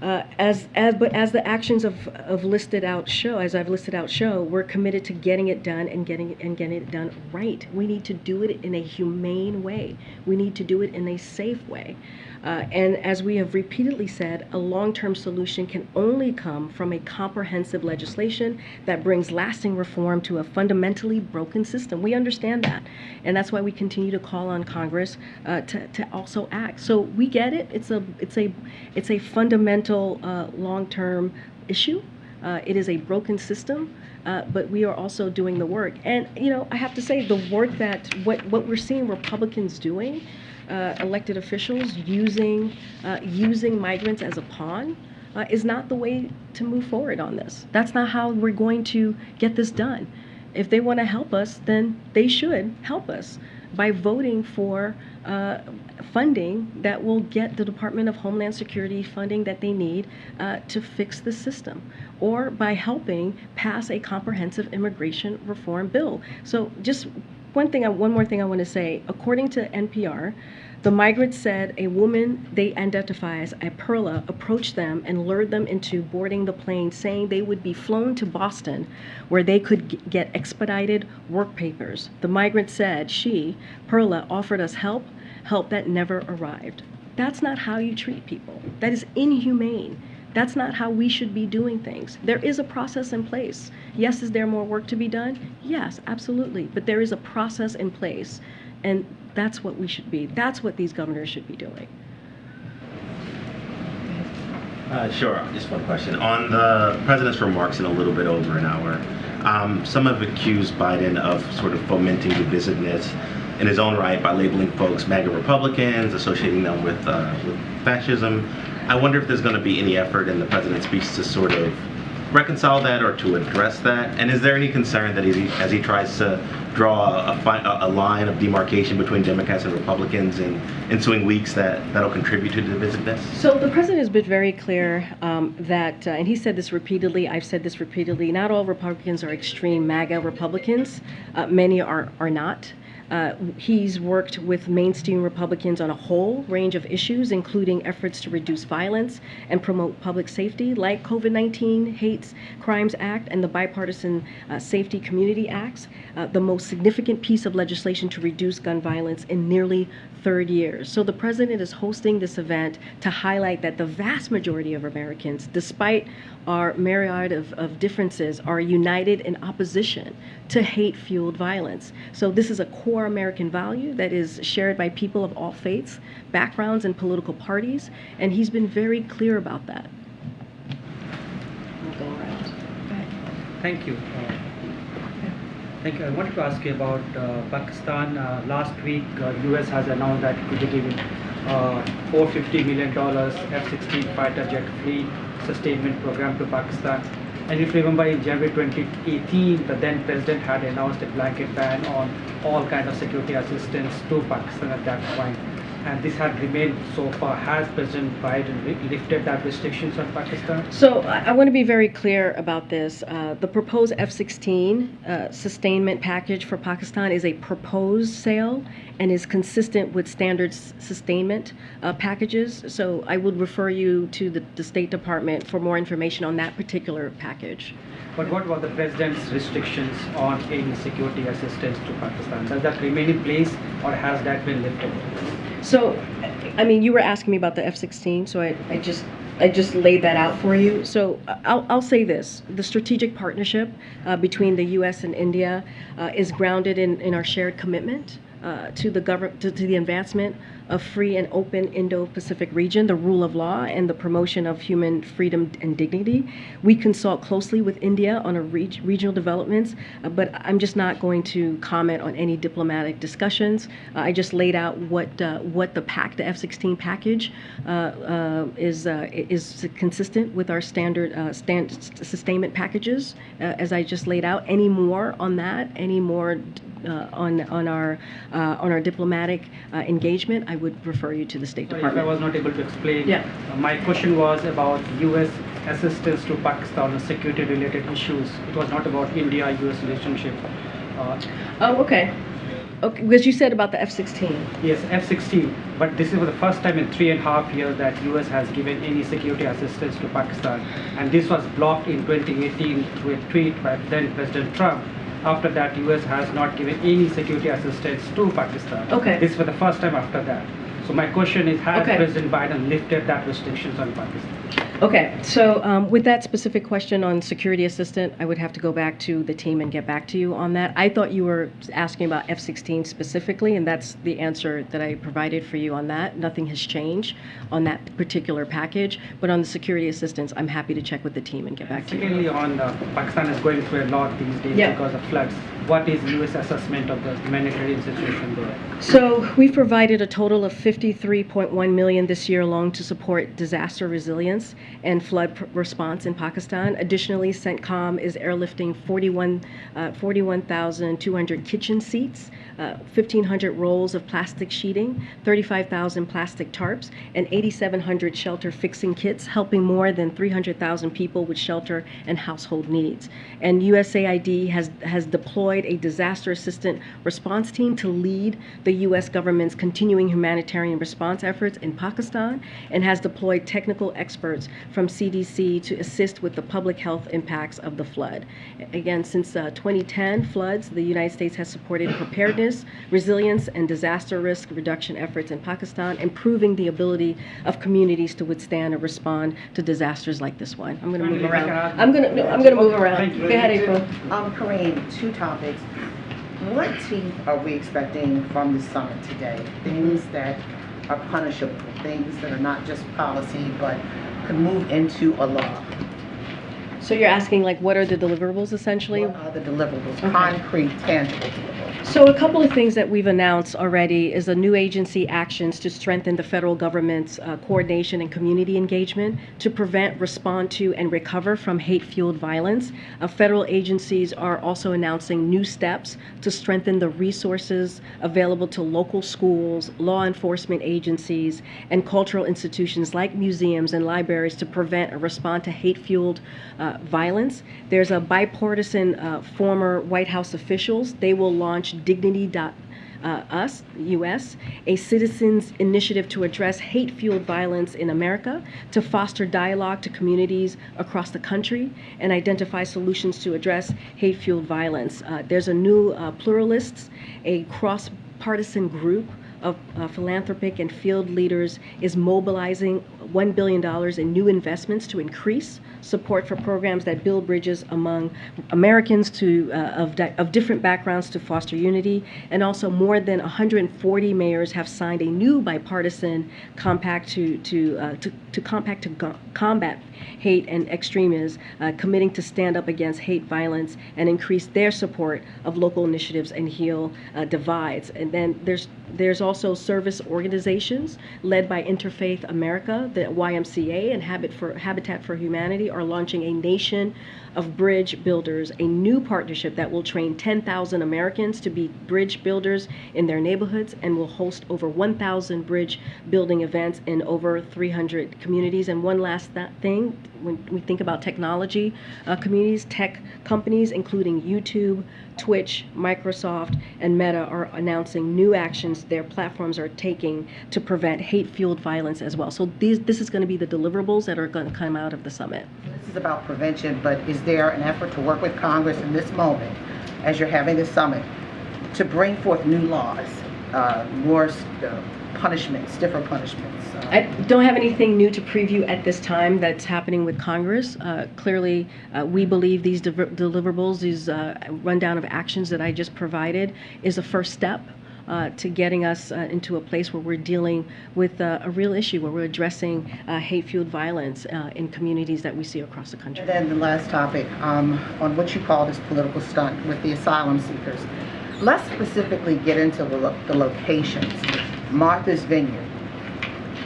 As the actions of listed out show, as I've listed out show, we're committed to getting it done and getting it done right. We need to do it in a humane way. We need to do it in a safe way. And as we have repeatedly said, a long-term solution can only come from a comprehensive legislation that brings lasting reform to a fundamentally broken system. We understand that, and that's why we continue to call on Congress to also act. So we get it. It's a fundamental long-term issue. It is a broken system, but we are also doing the work. And you know, I have to say, the work that what we're seeing Republicans doing. Elected officials using migrants as a pawn is not the way to move forward on this. That's not how we're going to get this done. If they want to help us, then they should help us by voting for funding that will get the Department of Homeland Security funding that they need to fix the system, or by helping pass a comprehensive immigration reform bill. So just one more thing I want to say. According to NPR, the migrants said a woman they identify as a Perla approached them and lured them into boarding the plane, saying they would be flown to Boston where they could get expedited work papers. The migrant said she, Perla, offered us help that never arrived. That's not how you treat people. That is inhumane. That's not how we should be doing things. There is a process in place. Yes, is there more work to be done? Yes, absolutely. But there is a process in place, and that's what we should be. That's what these governors should be doing. Sure, just one question. On the president's remarks in a little bit over an hour, some have accused Biden of sort of fomenting divisiveness in his own right by labeling folks MAGA Republicans, associating them with fascism. I wonder if there's going to be any effort in the president's speech to sort of reconcile that or to address that. And is there any concern that as he tries to draw a line of demarcation between Democrats and Republicans in ensuing weeks that'll contribute to divisiveness? So the president has been very clear that, and he said this repeatedly, I've said this repeatedly, not all Republicans are extreme MAGA Republicans. Many are not. He's worked with mainstream Republicans on a whole range of issues, including efforts to reduce violence and promote public safety, like COVID-19 Hate Crimes Act and the Bipartisan Safety Community Acts, the most significant piece of legislation to reduce gun violence in nearly 30 years. So the president is hosting this event to highlight that the vast majority of Americans, despite our myriad of differences, are united in opposition to hate-fueled violence. So this is a core American value that is shared by people of all faiths, backgrounds, and political parties, and he's been very clear about that. We'll go around. Thank you. Thank you. I wanted to ask you about Pakistan. Last week, U.S. has announced that it will be giving $450 million F-16 fighter jet fleet sustainment program to Pakistan. And if you remember, in January 2018, the then president had announced a blanket ban on all kinds of security assistance to Pakistan at that point. And this had remained so far. Has President Biden lifted that restrictions on Pakistan? So I want to be very clear about this. The proposed F-16 sustainment package for Pakistan is a proposed sale and is consistent with standard sustainment packages. So I would refer you to the State Department for more information on that particular package. But what about the president's restrictions on any security assistance to Pakistan? Does that remain in place, or has that been lifted? So, I mean, you were asking me about the F-16, so I just laid that out for you. So I'll say this: the strategic partnership between the U.S. and India is grounded in our shared commitment to the advancement of free and open Indo-Pacific region, the rule of law, and the promotion of human freedom and dignity. We consult closely with India on regional developments, but I'm just not going to comment on any diplomatic discussions. I just laid out what the F-16 package is consistent with our standard sustainment packages, as I just laid out. Any more on that? Any more on our diplomatic engagement? I would refer you to the State Sorry, Department. if I was not able to explain. Yeah. My question was about U.S. assistance to Pakistan on security-related issues. It was not about India-U.S. relationship. Oh, okay. Okay, because you said about the F-16. Yes, F-16. But this is for the first time in 3.5 years that U.S. has given any security assistance to Pakistan, and this was blocked in 2018 through a tweet by then President Trump. After that, U.S. has not given any security assistance to Pakistan. Okay. This was the first time after that. So my question is, has Okay. President Biden lifted that restrictions on Pakistan? Okay, so with that specific question on security assistant, I would have to go back to the team and get back to you on that. I thought you were asking about F-16 specifically, and that's the answer that I provided for you on that. Nothing has changed on that particular package, but on the security assistance, I'm happy to check with the team and get back to you. Secondly, on Pakistan is going through a lot these days Yeah. because of floods. What is U.S. assessment of the humanitarian situation there? So we've provided a total of $53.1 million this year alone to support disaster resilience and flood response in Pakistan. Additionally, CENTCOM is airlifting 41,200 kitchen seats, 1,500 rolls of plastic sheeting, 35,000 plastic tarps, and 8,700 shelter fixing kits, helping more than 300,000 people with shelter and household needs. And USAID has deployed a disaster assistant response team to lead the U.S. government's continuing humanitarian response efforts in Pakistan, and has deployed technical experts from CDC to assist with the public health impacts of the flood. Again, since 2010 floods, the United States has supported preparedness, resilience, and disaster risk reduction efforts in Pakistan, improving the ability of communities to withstand and respond to disasters like this one. I'm going to move around. I'm going to move around. Go ahead, April. Karine, two topics. What teeth are we expecting from the summit today? Things that are punishable, things that are not just policy, but could move into a law. So you're asking, like, what are the deliverables, essentially? What are the deliverables, Okay. concrete, tangible deliverables? So a couple of things that we've announced already is a new agency actions to strengthen the federal government's coordination and community engagement to prevent, respond to, and recover from hate-fueled violence. Federal agencies are also announcing new steps to strengthen the resources available to local schools, law enforcement agencies, and cultural institutions like museums and libraries to prevent or respond to hate-fueled violence. There's a bipartisan former White House officials. They will launch Dignity.us, US, a citizens' initiative to address hate-fueled violence in America, to foster dialogue to communities across the country, and identify solutions to address hate-fueled violence. There's a new Pluralists, a cross-partisan group of philanthropic and field leaders is mobilizing $1 billion in new investments to increase support for programs that build bridges among Americans of different backgrounds to foster unity. And also more than 140 mayors have signed a new bipartisan compact to combat hate and extremism, committing to stand up against hate violence and increase their support of local initiatives and heal divides. And then there's also service organizations led by Interfaith America, the YMCA, and Habitat for Humanity are launching a Nation of Bridge Builders, a new partnership that will train 10,000 Americans to be bridge builders in their neighborhoods and will host over 1,000 bridge building events in over 300 communities. And one last thing, when we think about technology communities, tech companies, including YouTube, Twitch, Microsoft, and Meta are announcing new actions their platforms are taking to prevent hate-fueled violence as well. So this is going to be the deliverables that are going to come out of the summit. This is about prevention, but is there an effort to work with Congress in this moment, as you're having this summit, to bring forth new laws, more punishments, different punishments? I don't have anything new to preview at this time that's happening with Congress. Clearly, we believe these deliverables, these rundown of actions that I just provided, is a first step to getting us into a place where we're dealing with a real issue, where we're addressing hate-fueled violence in communities that we see across the country. And then the last topic, on what you call this political stunt with the asylum seekers. Let's specifically get into the locations. Martha's Vineyard,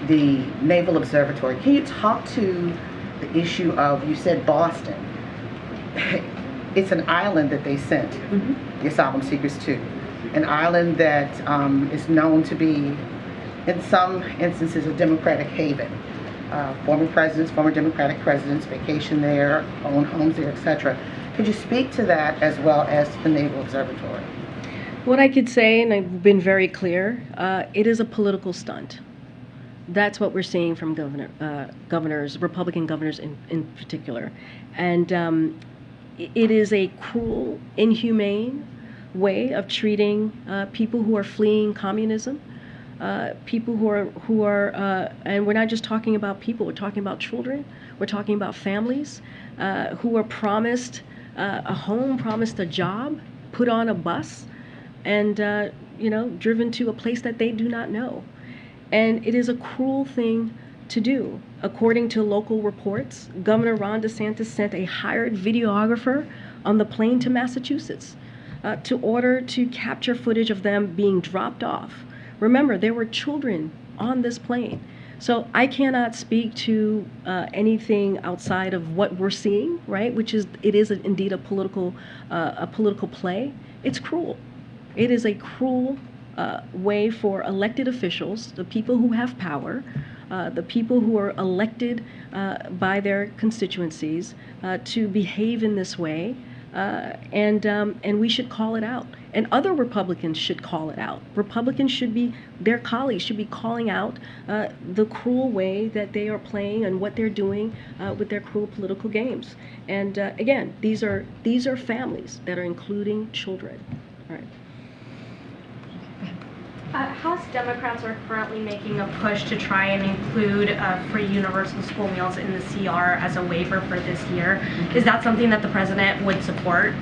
the Naval Observatory. Can you talk to the issue of, you said Boston. It's an island that they sent the asylum seekers to. An island that is known to be, in some instances, a Democratic haven. Former presidents, former Democratic presidents vacation there, own homes there, etc. Could you speak to that as well as the Naval Observatory? What I could say, and I've been very clear, it is a political stunt. That's what we're seeing from governors, Republican governors in particular. And it is a cruel, inhumane way of treating people who are fleeing communism, people who are, and we're not just talking about people, we're talking about children, we're talking about families who are promised a home, promised a job, put on a bus, and driven to a place that they do not know. And it is a cruel thing to do. According to local reports, Governor Ron DeSantis sent a hired videographer on the plane to Massachusetts to order to capture footage of them being dropped off. Remember, there were children on this plane. So I cannot speak to anything outside of what we're seeing, right? Which is, it is indeed a political play. It's cruel. It is a cruel way for elected officials, the people who have power, the people who are elected by their constituencies, to behave in this way, and we should call it out. And other Republicans should call it out. Republicans should be, their colleagues should be calling out the cruel way that they are playing and what they're doing with their cruel political games. And again, these are families that are including children. All right. House Democrats are currently making a push to try and include free universal school meals in the CR as a waiver for this year. Is that something that the president would support?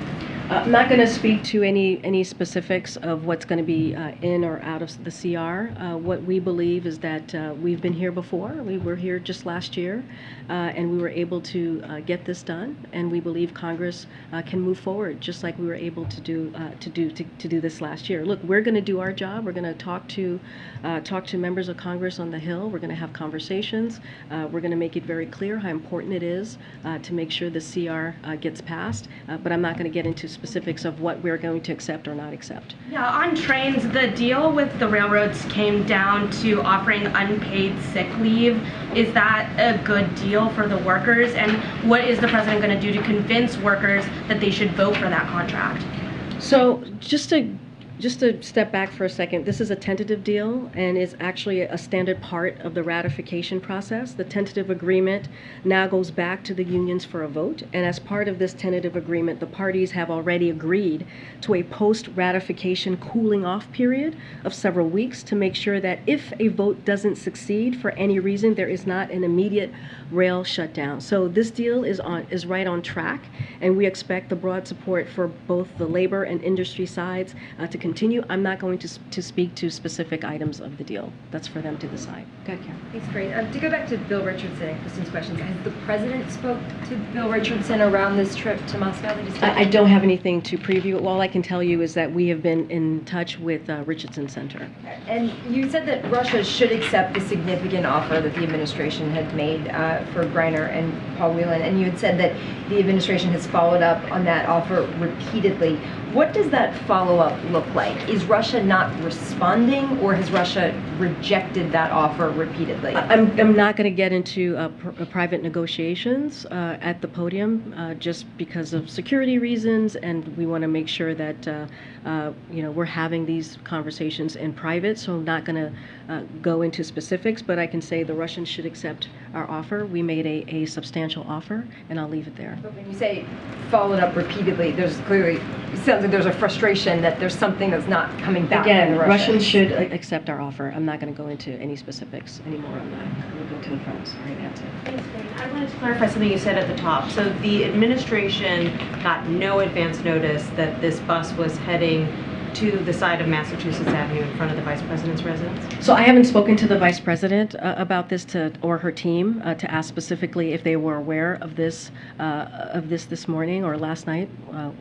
I'm not going to speak to any specifics of what's going to be in or out of the CR. What we believe is that we've been here before. We were here just last year, and we were able to get this done. And we believe Congress can move forward, just like we were able to do this last year. Look, we're going to do our job. We're going to talk to members of Congress on the Hill. We're going to have conversations. We're going to make it very clear how important it is to make sure the CR gets passed. But I'm not going to get into specifics of what we're going to accept or not accept. Yeah, on trains, the deal with the railroads came down to offering unpaid sick leave. Is that a good deal for the workers? And what is the president going to do to convince workers that they should vote for that contract? So just to step back for a second, this is a tentative deal and is actually a standard part of the ratification process. The tentative agreement now goes back to the unions for a vote, and as part of this tentative agreement, the parties have already agreed to a post-ratification cooling off period of several weeks to make sure that if a vote doesn't succeed for any reason, there is not an immediate rail shutdown. So this deal is right on track, and we expect the broad support for both the labor and industry sides to continue. I'm not going to speak to specific items of the deal. That's for them to decide. Go ahead, Karen. Thanks, Karine. To go back to Bill Richardson and Kristen's questions, has the president spoke to Bill Richardson around this trip to Moscow? I don't have anything to preview. All I can tell you is that we have been in touch with Richardson Center. And you said that Russia should accept the significant offer that the administration had made for Griner and Paul Whelan, and you had said that the administration has followed up on that offer repeatedly. What does that follow-up look like? Is Russia not responding, or has Russia rejected that offer repeatedly? I'm not going to get into private negotiations at the podium just because of security reasons, and we want to make sure that we're having these conversations in private. So I'm not going to go into specifics, but I can say the Russians should accept our offer. We made a substantial offer, and I'll leave it there. But when you say followed up repeatedly, there's clearly, it sounds like there's a frustration that there's something that's not coming back. Again, from the Russians should accept our offer. I'm not going to go into any specifics anymore on that. We'll go to the front. Sorry, Nancy. Thanks, Karine. I wanted to clarify something you said at the top. So the administration got no advance notice that this bus was heading to the side of Massachusetts Avenue in front of the Vice President's residence? So I haven't spoken to the Vice President about this or her team to ask specifically if they were aware of this this morning or last night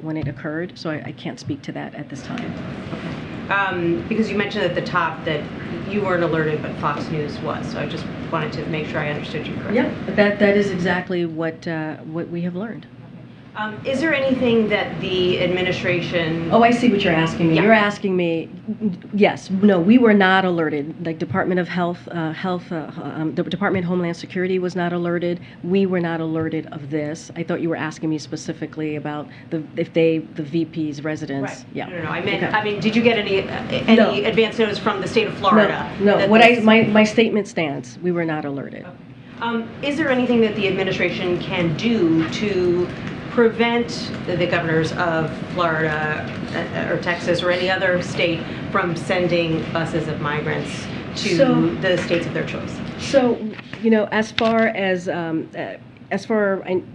when it occurred. So I can't speak to that at this time. Because you mentioned at the top that you weren't alerted, but Fox News was. So I just wanted to make sure I understood you correctly. Yeah, that is exactly what we have learned. Is there anything that the administration... Oh, I see what you're asking me. Yeah. You're asking me, yes, no, we were not alerted. Like Department of Health, the Department of Homeland Security was not alerted. We were not alerted of this. I thought you were asking me specifically about the VP's residence. Right. Yeah. No, I meant, Okay. I mean, did you get any No. advance notice from the state of Florida? No, that what this- my statement stands. We were not alerted. Is there anything that the administration can do to prevent the governors of Florida or Texas or any other state from sending buses of migrants to the states of their choice? So,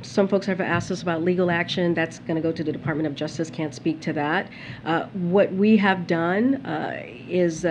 some folks have asked us about legal action. That's going to go to the Department of Justice. Can't speak to that. What we have done is,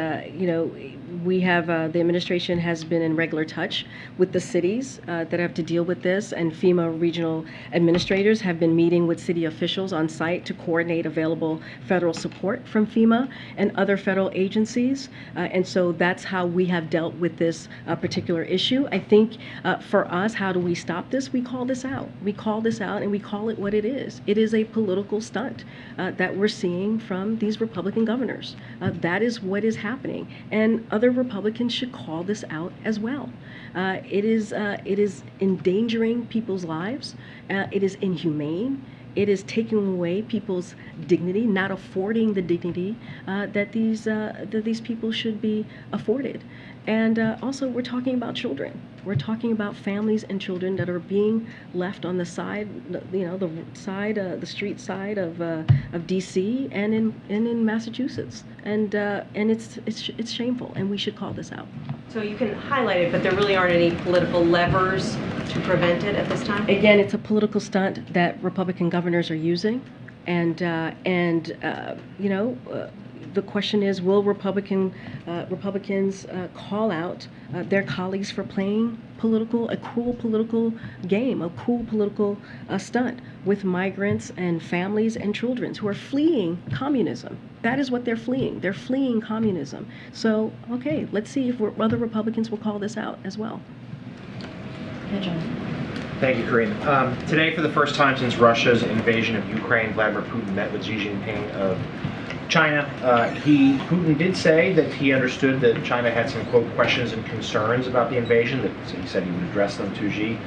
we have the administration has been in regular touch with the cities that have to deal with this, and FEMA regional administrators have been meeting with city officials on site to coordinate available federal support from FEMA and other federal agencies. And so that's how we have dealt with this particular issue. I think for us, how do we stop this? We call this out. We call this out and we call it what it is. It is a political stunt that we're seeing from these Republican governors. That is what is happening. And other Republicans should call this out as well. It is endangering people's lives. It is inhumane. It is taking away people's dignity, not affording the dignity that these people should be afforded. And also, we're talking about children. We're talking about families and children that are being left on the side, the street side of D.C. and in Massachusetts. And it's shameful, and we should call this out. So you can highlight it, but there really aren't any political levers to prevent it at this time? Again, it's a political stunt that Republican governors are using, and the question is, will Republicans call out their colleagues for playing a cruel political game, a cruel political stunt with migrants and families and children who are fleeing communism? That is what they're fleeing. They're fleeing communism. So, okay, let's see if other Republicans will call this out as well. Yeah, John. Thank you, Karine. Today, for the first time since Russia's invasion of Ukraine, Vladimir Putin met with Xi Jinping of China. Putin did say that he understood that China had some, quote, questions and concerns about the invasion, that he said he would address them to Xi.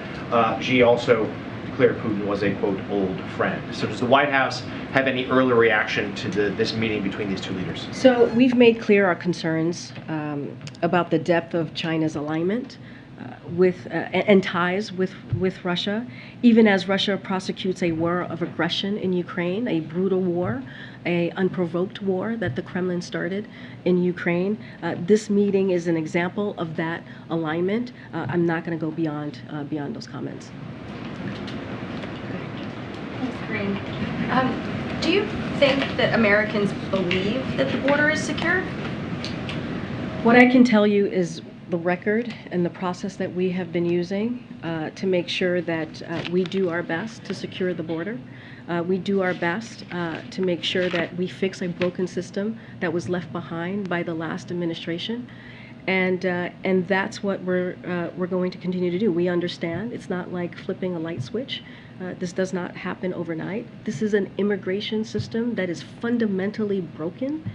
Xi also declared Putin was a, quote, old friend. So does the White House have any early reaction to this meeting between these two leaders? So we've made clear our concerns about the depth of China's alignment and ties with Russia, even as Russia prosecutes a war of aggression in Ukraine, a brutal war, an unprovoked war that the Kremlin started in Ukraine. This meeting is an example of that alignment. I'm not going to go beyond those comments. Thanks, Karine. Do you think that Americans believe that the border is secure? What I can tell you is the record and the process that we have been using to make sure that we do our best to secure the border. We do our best to make sure that we fix a broken system that was left behind by the last administration. And that's what we're going to continue to do. We understand it's not like flipping a light switch. This does not happen overnight. This is an immigration system that is fundamentally broken.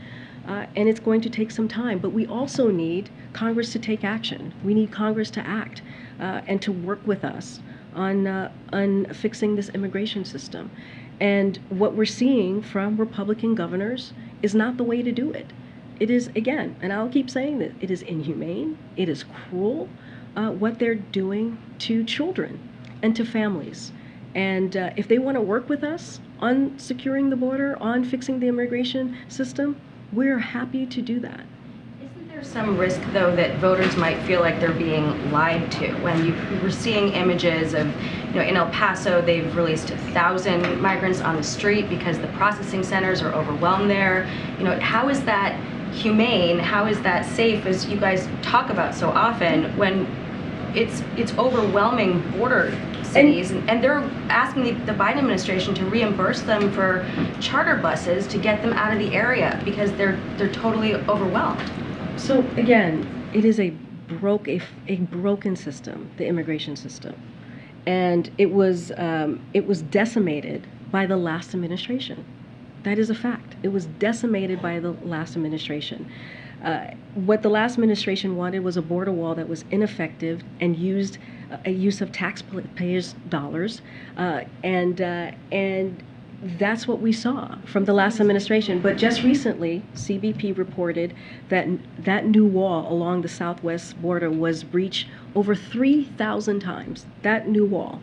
And it's going to take some time, but we also need Congress to take action. We need Congress to act and to work with us on fixing this immigration system. And what we're seeing from Republican governors is not the way to do it. It is, again, and I'll keep saying that, it is inhumane, it is cruel, what they're doing to children and to families. And if they want to work with us on securing the border, on fixing the immigration system, we're happy to do that. Isn't There's some risk, though, that voters might feel like they're being lied to. When we're seeing images of, in El Paso, they've released 1,000 migrants on the street because the processing centers are overwhelmed there. How is that humane? How is that safe, as you guys talk about so often, when it's overwhelming border cities, and they're asking the Biden administration to reimburse them for charter buses to get them out of the area because they're totally overwhelmed. So again, it is a broken system, the immigration system, and it was decimated by the last administration. That is a fact. It was decimated by the last administration. What the last administration wanted was a border wall that was ineffective and used a use of taxpayers' dollars, and that's what we saw from the last administration. But just recently, CBP reported that that new wall along the southwest border was breached over 3,000 times, that new wall.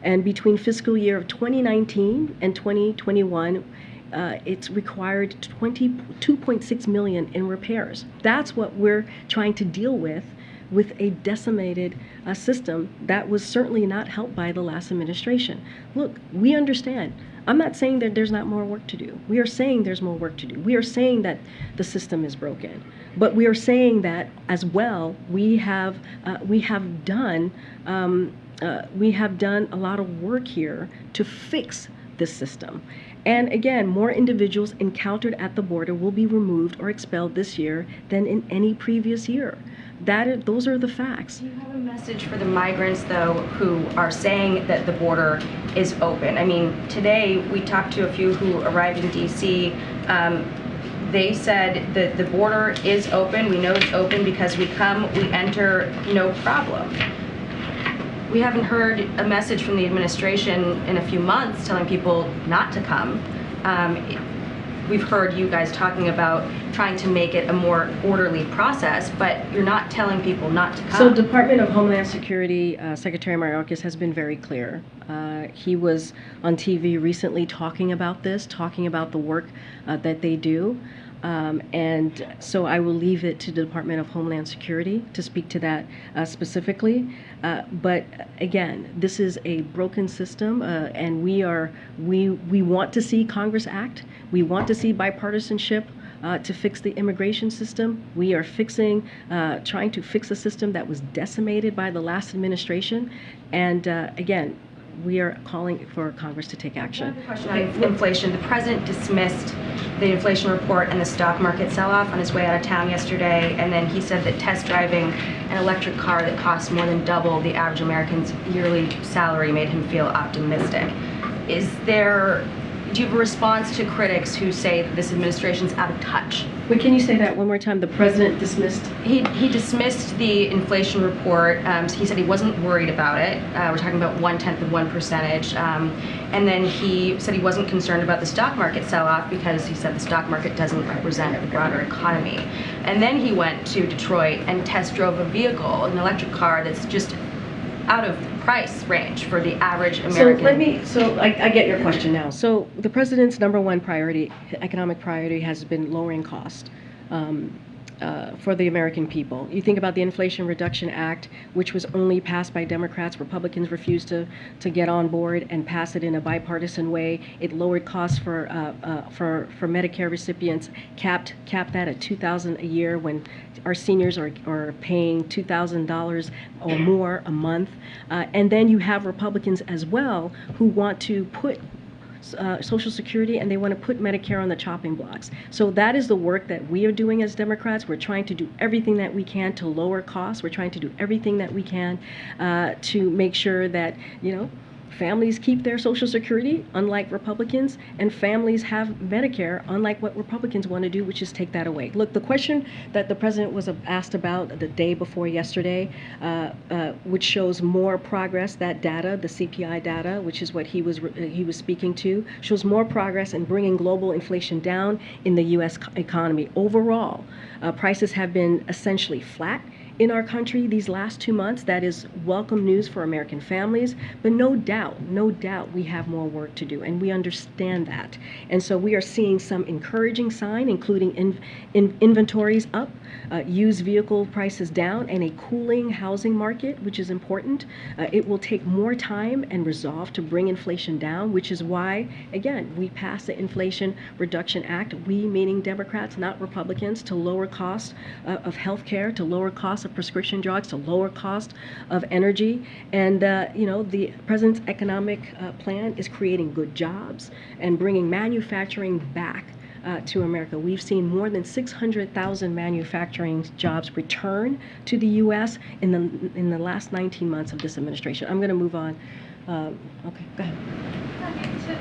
And between fiscal year of 2019 and 2021, it's required $22.6 million in repairs. That's what we're trying to deal with a decimated system that was certainly not helped by the last administration. Look, we understand. I'm not saying that there's not more work to do. We are saying there's more work to do. We are saying that the system is broken. But we are saying that as well, we have done a lot of work here to fix this system. And again, more individuals encountered at the border will be removed or expelled this year than in any previous year. Those are the facts. Do you have a message for the migrants, though, who are saying that the border is open? I mean, today we talked to a few who arrived in D.C. They said that the border is open. We know it's open because we come, we enter, no problem. We haven't heard a message from the administration in a few months telling people not to come. We've heard you guys talking about trying to make it a more orderly process, but you're not telling people not to come. So Department of Homeland Security Secretary Mayorkas has been very clear. He was on TV recently talking about this, talking about the work that they do. And so I will leave it to the Department of Homeland Security to speak to that specifically. But again, this is a broken system, and we want to see Congress act. We want to see bipartisanship to fix the immigration system. We are trying to fix a system that was decimated by the last administration. And again, we are calling for Congress to take action. Another question on inflation. The president dismissed the inflation report and the stock market sell-off on his way out of town yesterday, and then he said that test driving an electric car that costs more than double the average American's yearly salary made him feel optimistic. Do you have a response to critics who say that this administration's out of touch? Wait, can you say that one more time? The president dismissed? He dismissed the inflation report. He said he wasn't worried about it. We're talking about 0.1%. And then he said he wasn't concerned about the stock market sell-off because he said the stock market doesn't represent the broader economy. And then he went to Detroit and test drove a vehicle, an electric car that's just out of price range for the average American. So I get your question now. So the president's number one priority, economic priority, has been lowering cost for the American people. You think about the Inflation Reduction Act, which was only passed by Democrats. Republicans refused to get on board and pass it in a bipartisan way. It lowered costs for Medicare recipients, capped that at $2,000 a year when our seniors are paying $2,000 or more a month. And then you have Republicans as well who want to put Social Security, and they want to put Medicare on the chopping blocks. So that is the work that we are doing as Democrats. We're trying to do everything that we can to lower costs. We're trying to do everything that we can to make sure that, families keep their Social Security, unlike Republicans, and families have Medicare, unlike what Republicans want to do, which is take that away. Look, the question that the president was asked about the day before yesterday, which shows more progress, that data, the CPI data, which is what he was speaking to, shows more progress in bringing global inflation down in the U.S. economy. Overall, prices have been essentially flat in our country these last 2 months. That is welcome news for American families, but no doubt we have more work to do, and we understand that. And so we are seeing some encouraging sign, including inventories up used vehicle prices down, and a cooling housing market, which is important. It will take more time and resolve to bring inflation down, which is why, again, we passed the Inflation Reduction Act, we meaning Democrats, not Republicans, to lower costs of health care, to lower costs of prescription drugs, to lower cost of energy. And, the president's economic plan is creating good jobs and bringing manufacturing back to America. We've seen more than 600,000 manufacturing jobs return to the U.S. in the last 19 months of this administration. I'm going to move on. Okay, go ahead. Okay, so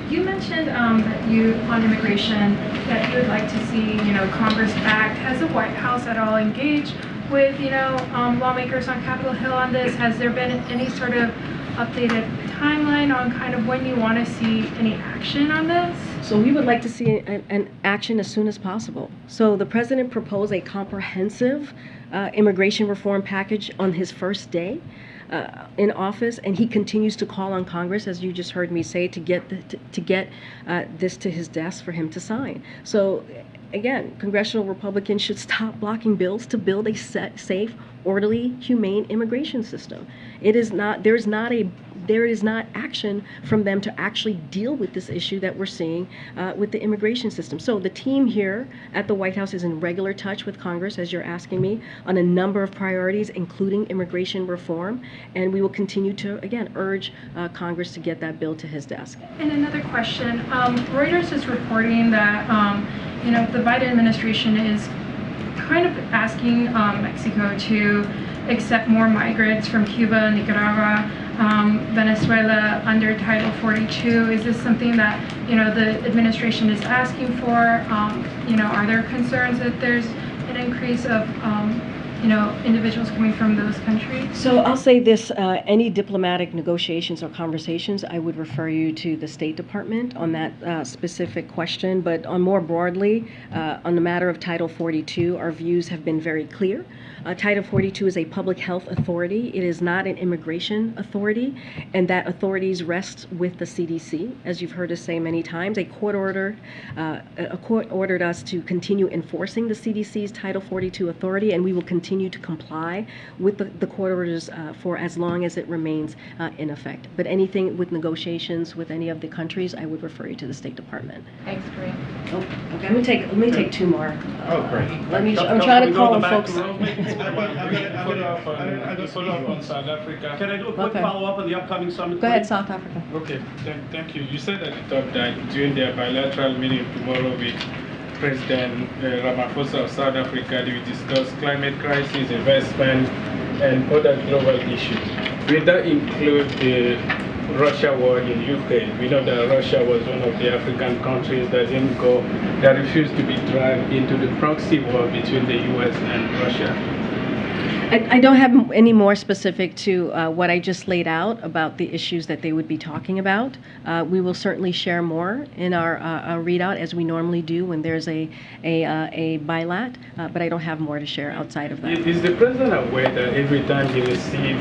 you mentioned that you, on immigration, that you would like to see, Congress act. Has the White House at all engaged with, lawmakers on Capitol Hill on this? Has there been any sort of updated timeline on kind of when you want to see any action on this? So we would like to see an action as soon as possible. So the president proposed a comprehensive immigration reform package on his first day in office, and he continues to call on Congress, as you just heard me say, to get this to his desk for him to sign. So again, congressional Republicans should stop blocking bills to build a safe, orderly, humane immigration system. There is not action from them to actually deal with this issue that we're seeing with the immigration system. So the team here at the White House is in regular touch with Congress, as you're asking me, on a number of priorities, including immigration reform, and we will continue to, again, urge Congress to get that bill to his desk. And another question, Reuters is reporting that, the Biden administration is kind of asking Mexico to accept more migrants from Cuba, Nicaragua, Venezuela under Title 42. Is this something that, the administration is asking for? Are there concerns that there's an increase of, individuals coming from those countries? So I'll say this, any diplomatic negotiations or conversations, I would refer you to the State Department on that specific question. But on more broadly, on the matter of Title 42, our views have been very clear. Title 42 is a public health authority. It is not an immigration authority, and that authorities rest with the CDC. As you've heard us say many times, a court ordered us to continue enforcing the CDC's Title 42 authority, and we will continue to comply with the court orders for as long as it remains in effect. But anything with negotiations with any of the countries, I would refer you to the State Department. Thanks, Karine. Oh, okay, let me take two more. Great. I'm trying to call on folks. I just follow up on South Africa. Can I do a quick follow-up on the upcoming summit? Go ahead, South Africa. Okay, thank you. You said at the top that during their bilateral meeting tomorrow with President Ramaphosa of South Africa, they will discuss climate crisis, investment, and other global issues. Will that include the Russia war in Ukraine? We know that Russia was one of the African countries that refused to be dragged into the proxy war between the US and Russia. I don't have any more specific to what I just laid out about the issues that they would be talking about. We will certainly share more in our readout, as we normally do when there's a bilat, but I don't have more to share outside of that. Is the president aware that every time he receives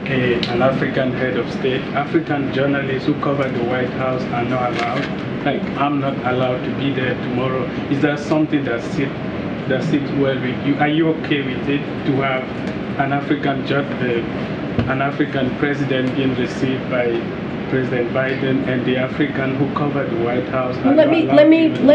an African head of state, African journalists who cover the White House are not allowed? Like, I'm not allowed to be there tomorrow. Is that something that sits well with you? Are you okay with it to have an African president being received by President Biden and the African who cover the White House? Well, let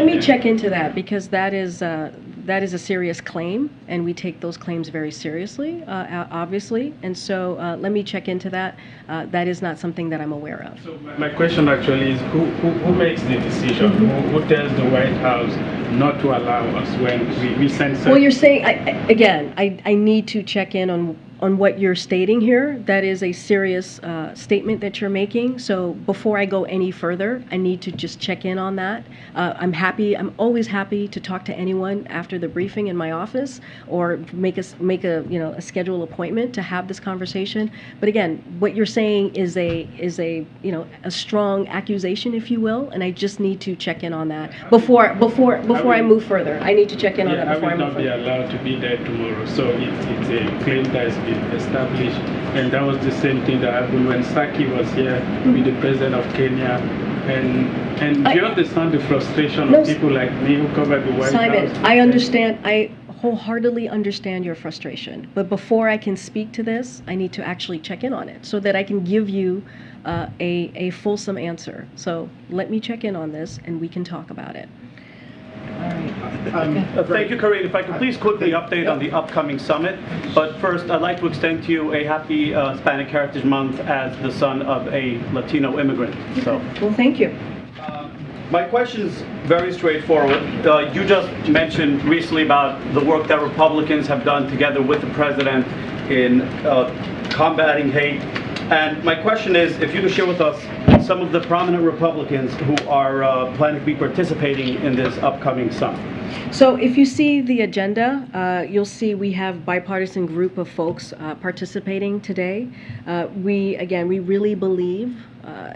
me check into that, because that is a serious claim, and we take those claims very seriously, obviously. And so let me check into that. That is not something that I'm aware of. So my question actually is, who makes the decision? Who tells the White House not to allow us when we send? Well, you're saying I need to check in on what you're stating here. That is a serious statement that you're making. So before I go any further, I need to just check in on that. I'm always happy to talk to anyone after the briefing in my office, or make a schedule appointment to have this conversation. But again, what you're saying is a strong accusation, if you will, and I just need to check in on that before I move further. I need to check in on that before I move further. I will not be allowed to be there tomorrow. So it's a claim that has been established, and that was the same thing that happened when Saki was here with the president of Kenya. And do you understand the frustration of people like me who cover the White House? Simon, I understand. I wholeheartedly understand your frustration. But before I can speak to this, I need to actually check in on it so that I can give you a fulsome answer. So let me check in on this and we can talk about it. Thank you, Karine. If I could please quickly update on the upcoming summit. But first, I'd like to extend to you a happy Hispanic Heritage Month as the son of a Latino immigrant. So, well, thank you. My question is very straightforward. You just mentioned recently about the work that Republicans have done together with the president in combating hate. And my question is, if you could share with us some of the prominent Republicans who are planning to be participating in this upcoming summit. So if you see the agenda, you'll see we have bipartisan group of folks participating today. We really believe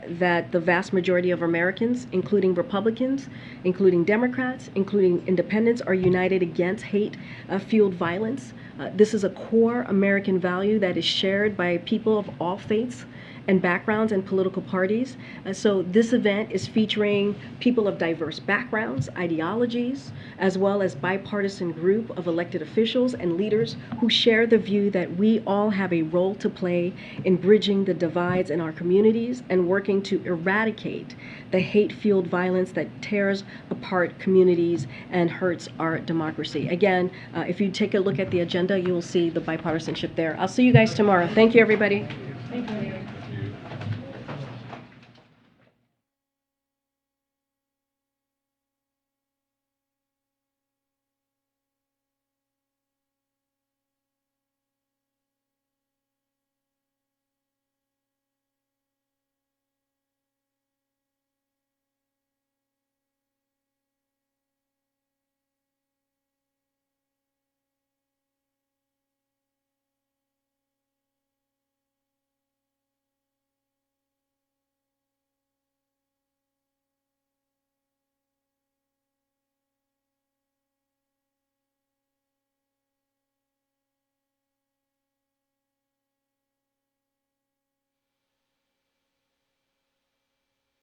that the vast majority of Americans, including Republicans, including Democrats, including independents, are united against hate-fueled violence. This is a core American value that is shared by people of all faiths and backgrounds and political parties. So this event is featuring people of diverse backgrounds, ideologies, as well as bipartisan group of elected officials and leaders who share the view that we all have a role to play in bridging the divides in our communities and working to eradicate the hate-fueled violence that tears apart communities and hurts our democracy. Again, if you take a look at the agenda, you will see the bipartisanship there. I'll see you guys tomorrow. Thank you, everybody. Thank you.